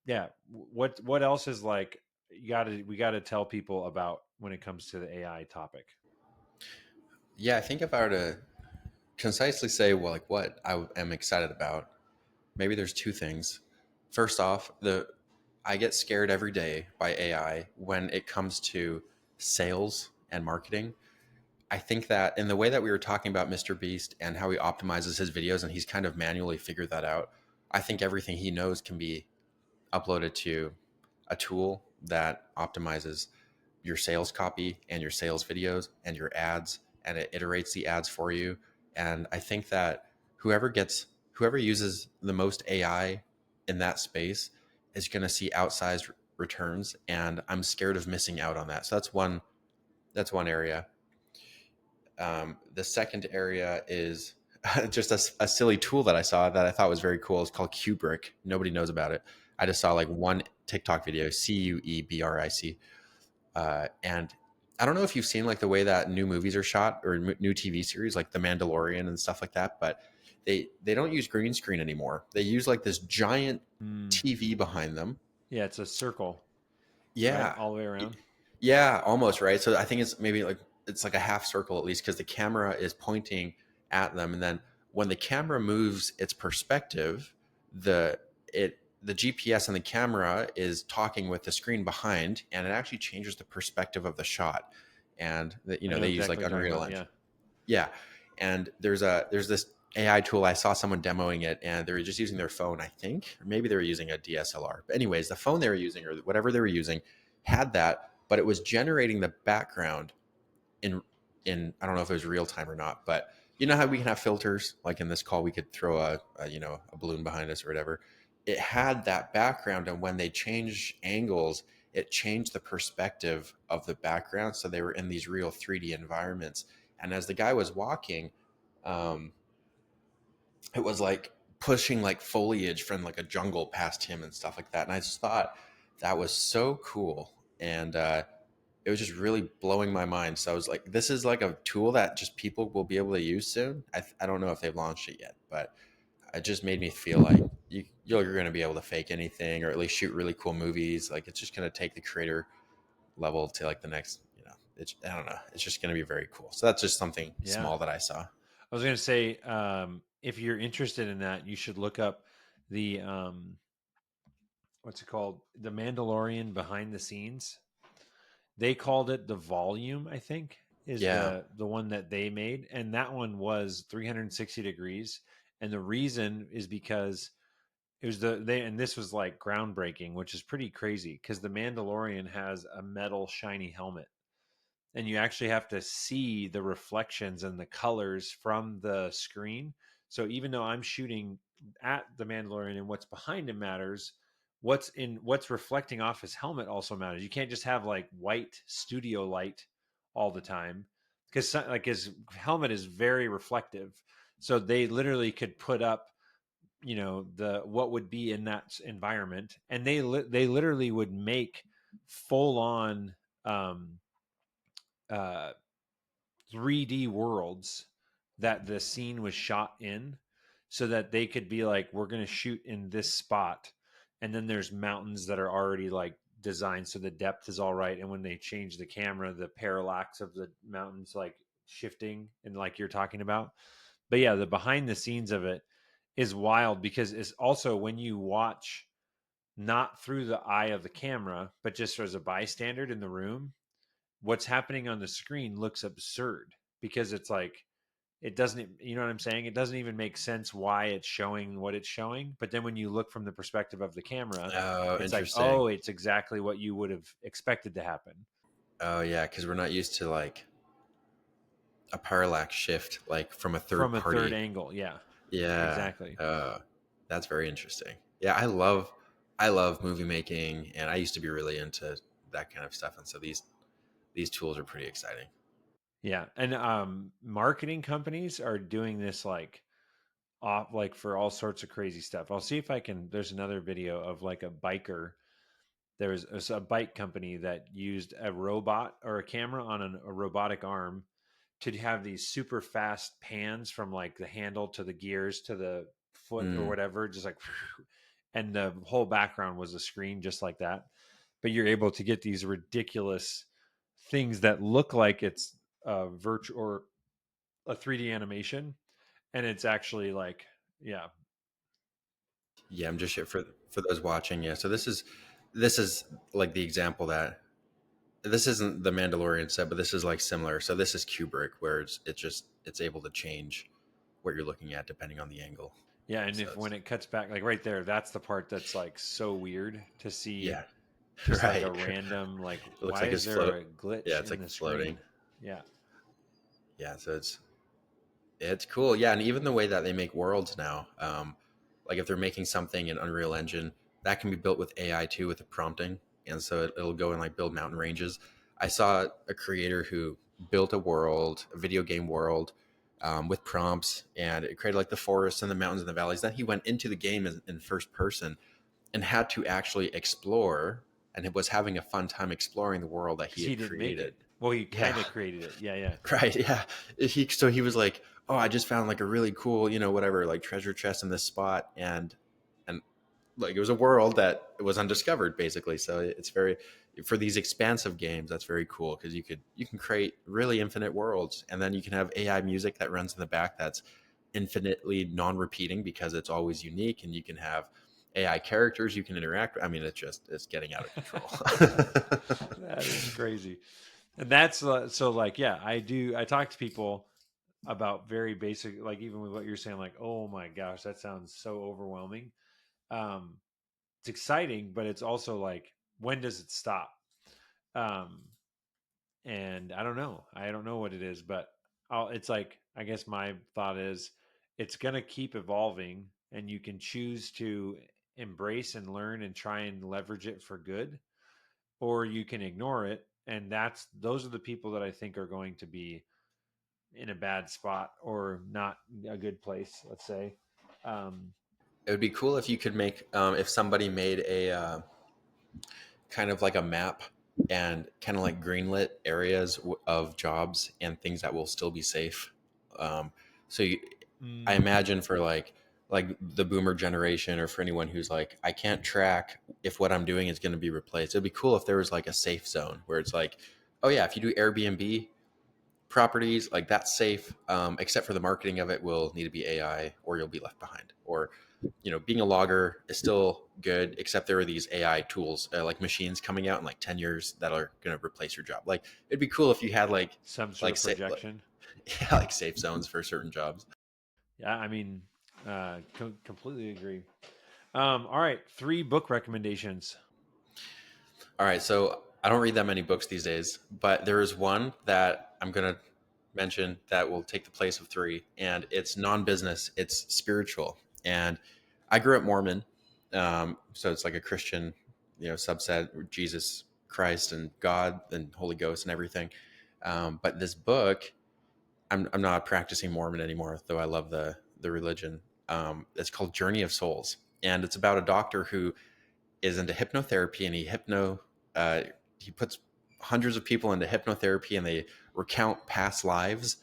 yeah, what else is like, we got to tell people about when it comes to the AI topic? Yeah, I think if I were to concisely say, well, like what I am excited about, maybe there's two things. First off, the I get scared every day by AI when it comes to sales and marketing. I think that in the way that we were talking about MrBeast and how he optimizes his videos, and he's kind of manually figured that out, I think everything he knows can be uploaded to a tool that optimizes your sales copy and your sales videos and your ads, and it iterates the ads for you. And I think that whoever uses the most AI in that space is going to see outsized returns, and I'm scared of missing out on that. So that's one area. The second area is just a silly tool that I saw that I thought was very cool. It's called Kubrick. Nobody knows about it. I just saw like one TikTok video, Cuebric, and I don't know if you've seen like the way that new movies are shot, or new TV series like The Mandalorian and stuff like that, but they don't use green screen anymore. They use like this giant Mm, TV behind them. yeah, it's a circle, right, Yeah, all the way around. Yeah, almost right. So I think it's maybe like it's like a half circle at least because the camera is pointing at them, and then when the camera moves its perspective, the GPS on the camera is talking with the screen behind, and it actually changes the perspective of the shot. And I know they use exactly like what you're talking Unreal about. Engine. Yeah. Yeah, and there's this AI tool. I saw someone demoing it, and they were just using their phone, I think, or maybe they were using a DSLR. But anyways, the phone they were using or whatever they were using had that, but it was generating the background in I don't know if it was real time or not, but you know how we can have filters, like in this call we could throw a balloon behind us or whatever. It had that background, and when they change angles, it changed the perspective of the background, so they were in these real 3D environments. And as the guy was walking, um, it was like pushing like foliage from like a jungle past him and stuff like that. And I just thought that was so cool. And it was just really blowing my mind. So I was like, this is like a tool that just people will be able to use soon. I don't know if they've launched it yet, but it just made me feel like you're going to be able to fake anything or at least shoot really cool movies. Like it's just going to take the creator level to like the next, I don't know. It's just going to be very cool. So that's just something Yeah. small that I saw. I was going to say, if you're interested in that, you should look up the, what's it called? The Mandalorian behind the scenes. They called it the volume, I think, is Yeah. the one that they made, and that one was 360 degrees. And the reason is because it was and this was like groundbreaking, which is pretty crazy because the Mandalorian has a metal shiny helmet, and you actually have to see the reflections and the colors from the screen. So even though I'm shooting at the Mandalorian and what's behind him matters, what's reflecting off his helmet also matters. You can't just have like white studio light all the time because like his helmet is very reflective. So they literally could put up, the what would be in that environment, and they literally would make full on um, uh, 3D worlds that the scene was shot in, so that they could be like, we're going to shoot in this spot. And then there's mountains that are already like designed so the depth is all right. And when they change the camera, the parallax of the mountains like shifting and like you're talking about. But yeah, the behind the scenes of it is wild because it's also when you watch not through the eye of the camera, but just as a bystander in the room, what's happening on the screen looks absurd because it's like it doesn't, you know what I'm saying, it doesn't even make sense why it's showing what it's showing. But then when you look from the perspective of the camera, Oh, it's like, interesting. oh, it's exactly what you would have expected to happen Oh yeah, because we're not used to like a parallax shift like from a third from a third party. angle. Yeah, Yeah, exactly. that's very interesting. Yeah, I love movie making, and I used to be really into that kind of stuff, and so these tools are pretty exciting. Yeah, and marketing companies are doing this like off, like for all sorts of crazy stuff. I'll see if I can, there's another video of like a biker. There was a bike company that used a robot or a camera on a robotic arm to have these super fast pans from like the handle to the gears to the foot or Mm. whatever, just like, and the whole background was a screen just like that. But you're able to get these ridiculous things that look like it's a virtual or a 3D animation, and it's actually like, yeah, Yeah, I'm just for those watching. Yeah, so this is like the example that this isn't the Mandalorian set, but this is like similar. So this is Kubrick, where it's able to change what you're looking at depending on the angle. yeah. And So if when it's it cuts back, like right there, that's the part that's like so weird to see, yeah, just like a right. random, like, It looks why like is it's there float. a Yeah, glitch it's in like the floating. screen? Yeah. Yeah, so it's cool. Yeah, and even the way that they make worlds now, like if they're making something in Unreal Engine, that can be built with AI too, with the prompting, and so it'll go and like build mountain ranges. I saw a creator who built a world, a video game world, with prompts, and it created like the forests and the mountains and the valleys. Then he went into the game in first person and had to actually explore, and was having a fun time exploring the world that Because he he had didn't make created. it. Well, he Yeah. kind of created it. Yeah, yeah. Right. Yeah. So he was like, "Oh, I just found like a really cool, whatever, like treasure chest in this spot," and like it was a world that was undiscovered basically. So it's very, for these expansive games, that's very cool because you can create really infinite worlds, and then you can have AI music that runs in the back that's infinitely non-repeating because it's always unique, and you can have AI characters you can interact with. I mean, it's getting out of control. That is crazy. And that's so like, yeah, I talk to people about very basic, like even with what you're saying, like, oh my gosh, that sounds so overwhelming. Um, it's exciting, but it's also like, when does it stop? Um, and I don't know what it is, but it's like, I guess my thought is it's going to keep evolving, and you can choose to embrace and learn and try and leverage it for good, or you can ignore it. And those are the people that I think are going to be in a bad spot or not a good place, let's say. Um, It would be cool if you could make, if somebody made a kind of like a map and kind of like greenlit areas of jobs and things that will still be safe. Um, so you, I mm, imagine for like the boomer generation, or for anyone who's like, I can't track if what I'm doing is going to be replaced. It'd be cool if there was like a safe zone where it's like, oh yeah, if you do Airbnb properties, like that's safe, except for the marketing of it will need to be AI or you'll be left behind. Or being a logger is still good, except there are these AI tools, like machines coming out in like 10 years that are going to replace your job. Like it'd be cool if you had some sort like of say like, projection. yeah, like safe zones for certain jobs. Yeah, I mean, completely agree. All right, 3 book recommendations. All right, so I don't read that many books these days, but there is one that I'm going to mention that will take the place of three, and it's non-business, it's spiritual. And I grew up Mormon, so it's like a Christian, subset, Jesus Christ and God and Holy Ghost and everything. But this book, I'm not practicing Mormon anymore, though I love the religion. It's called Journey of Souls, and it's about a doctor who is into hypnotherapy, and uh, he puts hundreds of people into hypnotherapy, and they recount past lives.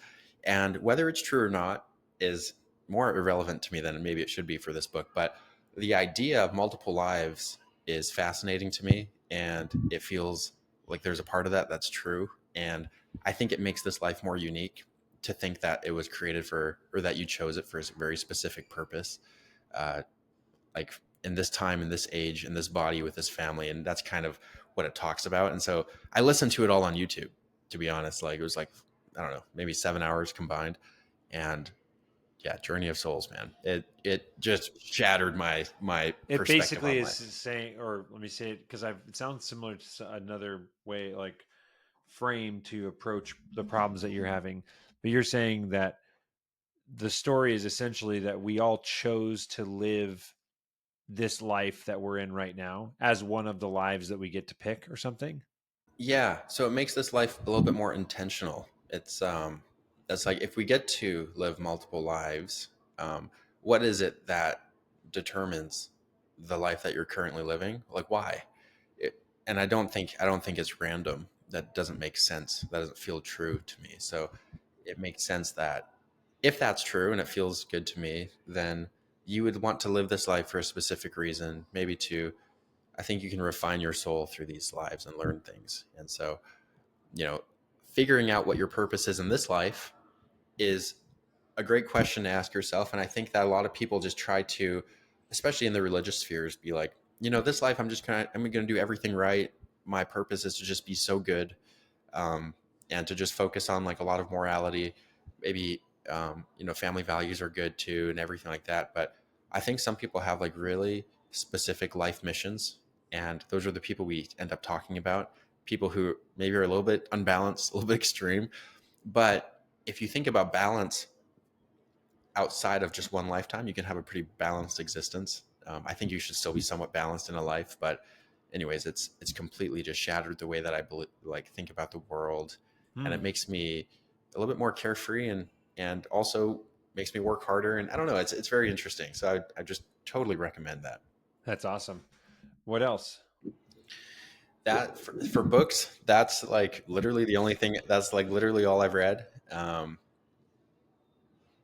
And whether it's true or not is more irrelevant to me than maybe it should be for this book. But the idea of multiple lives is fascinating to me, and it feels like there's a part of that that's true. And I think it makes this life more unique to think that it was created for, or that you chose it for a very specific purpose. Uh, like in this time, in this age, in this body, with this family, and that's kind of what it talks about. And so I listened to it all on YouTube, to be honest. Like it was like, I don't know, maybe 7 hours combined. And yeah, Journey of Souls, man, it just shattered my It perspective basically on is life. saying, or let me say it because it sounds similar to another way, like frame to approach the problems that you're having. But you're saying that the story is essentially that we all chose to live this life that we're in right now as one of the lives that we get to pick or something. Yeah, so it makes this life a little bit more intentional. It's like if we get to live multiple lives, what is it that determines the life that you're currently living? Like why? And I don't think it's random. That doesn't make sense. That doesn't feel true to me. So it makes sense that if that's true and it feels good to me, then you would want to live this life for a specific reason, maybe to, I think you can refine your soul through these lives and learn things. And so, you know, figuring out what your purpose is in this life is a great question to ask yourself. And I think that a lot of people just try to, especially in the religious spheres, be like, this life I'm going to do everything right. My purpose is to just be so good, um, and to just focus on like a lot of morality. Maybe family values are good too, and everything like that. But I think some people have like really specific life missions, and those are the people we end up talking about. People who maybe are a little bit unbalanced, a little bit extreme. But if you think about balance outside of just one lifetime, you can have a pretty balanced existence. I think you should still be somewhat balanced in a life, but anyways, it's completely just shattered the way that like think about the world, and it Hmm, makes me a little bit more carefree, and also makes me work harder. And I don't know, it's very interesting. So I just totally recommend that. that's awesome. What else? That for books, that's like literally the only thing. That's like literally all I've read.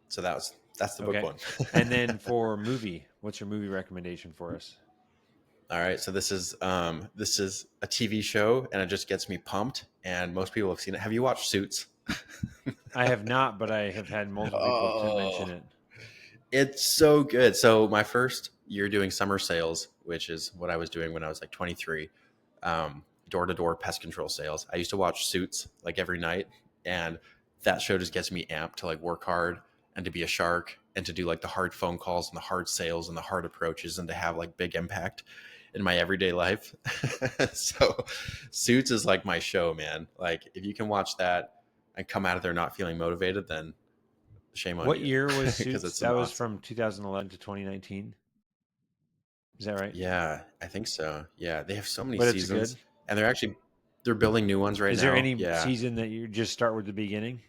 So that's the book Okay. one. And then for movie, what's your movie recommendation for us? All right, so this is a TV show, and it just gets me pumped. And most people have seen it. Have you watched Suits? I have not, but I have had multiple people to mention Oh, it. it's so good. So my first year doing summer sales, which is what I was doing when I was like 23, door-to-door pest control sales. I used to watch Suits like every night, and that show just gets me amped to like work hard and to be a shark and to do like the hard phone calls and the hard sales and the hard approaches and to have like big impact in my everyday life. So Suits is like my show, man. Like if you can watch that and come out of there not feeling motivated, then shame on What you year was because Suits? it's That an was awesome. from 2011 to 2019. Is that right? Yeah, I think so. Yeah, they have so many But it's seasons, good. and they're building new ones right Is there now. any Yeah, season that you just start with the beginning?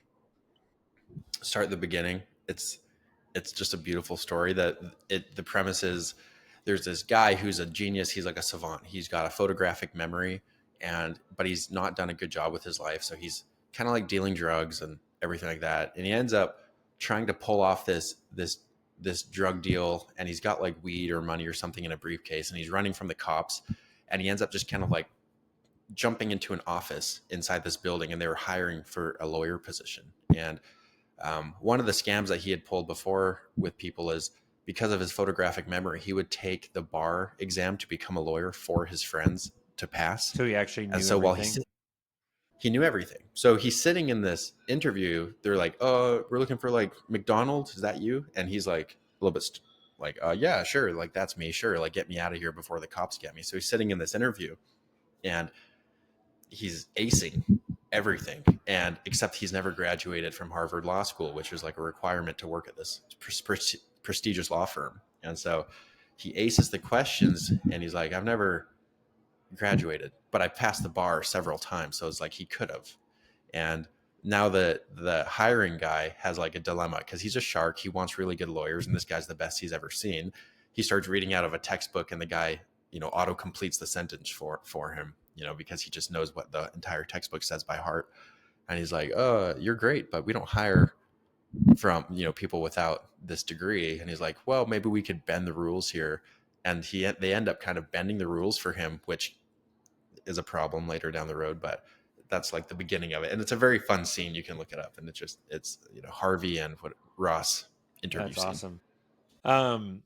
start at the beginning. It's just a beautiful story. The premise is there's this guy who's a genius. He's like a savant. He's got a photographic memory, but he's not done a good job with his life. So he's kind of like dealing drugs and everything like that. And he ends up trying to pull off this drug deal, and he's got like weed or money or something in a briefcase, and he's running from the cops, and he ends up just kind of like jumping into an office inside this building, and they were hiring for a lawyer position. And one of the scams that he had pulled before with people is because of his photographic memory, he would take the bar exam to become a lawyer for his friends to pass. So he actually And knew so while everything. he knew everything. So he's sitting in this interview. They're like, we're looking for like McDonald's. Is that you? And he's like a little bit like, yeah, sure. Like, that's me. Sure. Like, get me out of here before the cops get me. So he's sitting in this interview, and he's acing everything, and except he's never graduated from Harvard Law School, which was like a requirement to work at this prestigious law firm. And so he aces the questions, and he's like, I've never graduated, but I passed the bar several times. So it's like he could have. And now the hiring guy has like a dilemma because he's a shark. He wants really good lawyers, and this guy's the best he's ever seen. He starts reading out of a textbook, and the guy, auto completes the sentence for him, because he just knows what the entire textbook says by heart. And he's like, you're great, but we don't hire from, people without this degree. And he's like, well, maybe we could bend the rules here. And they end up kind of bending the rules for him, which is a problem later down the road, but that's like the beginning of it. And it's a very fun scene. You can look it up, and it's Harvey and Ross interview That's scene. awesome.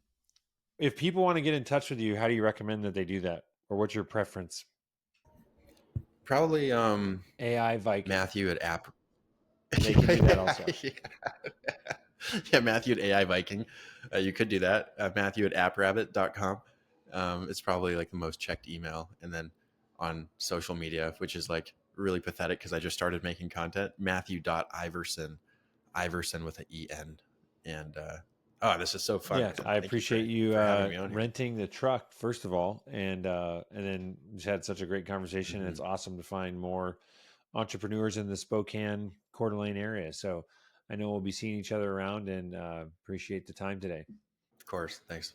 If people want to get in touch with you, how do you recommend that they do that? Or what's your preference? Probably AI Viking. Matthew at App. They can do that also. Yeah, Matthew at AI Viking. You could do that. Matthew at AppRabbit.com. It's probably like the most checked email. And then on social media, which is like really pathetic because I just started making content, Matthew.Iversen, Iversen with an E-N. And this is so fun. Yeah, I appreciate you having me on here. renting the truck, first of all, and then just had such a great conversation. Mm-hmm. And it's awesome to find more entrepreneurs in the Spokane, Coeur d'Alene area. So I know we'll be seeing each other around, and appreciate the time today. Of course. Thanks.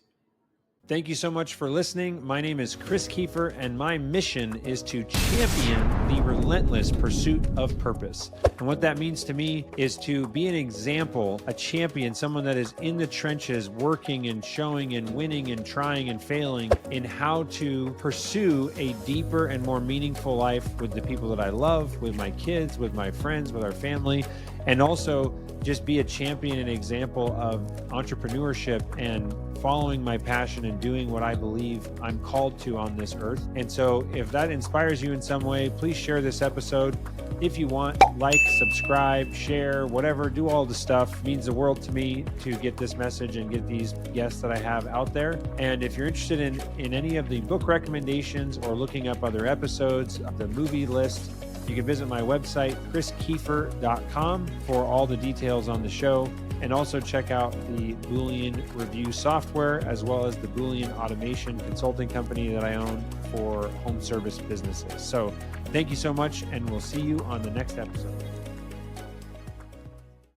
Thank you so much for listening. My name is Chris Kiefer, and my mission is to champion the relentless pursuit of purpose. And what that means to me is to be an example, a champion, someone that is in the trenches, working and showing and winning and trying and failing in how to pursue a deeper and more meaningful life with the people that I love, with my kids, with my friends, with our family, and also just be a champion and example of entrepreneurship and following my passion and doing what I believe I'm called to on this earth. And so if that inspires you in some way, please share this episode. If you want, like, subscribe, share, whatever, do all the stuff. It means the world to me to get this message and get these guests that I have out there. And if you're interested in any of the book recommendations or looking up other episodes of the movie list, you can visit my website, chriskiefer.com, for all the details on the show. And also check out the Boolean review software, as well as the Boolean automation consulting company that I own for home service businesses. So thank you so much, and we'll see you on the next episode.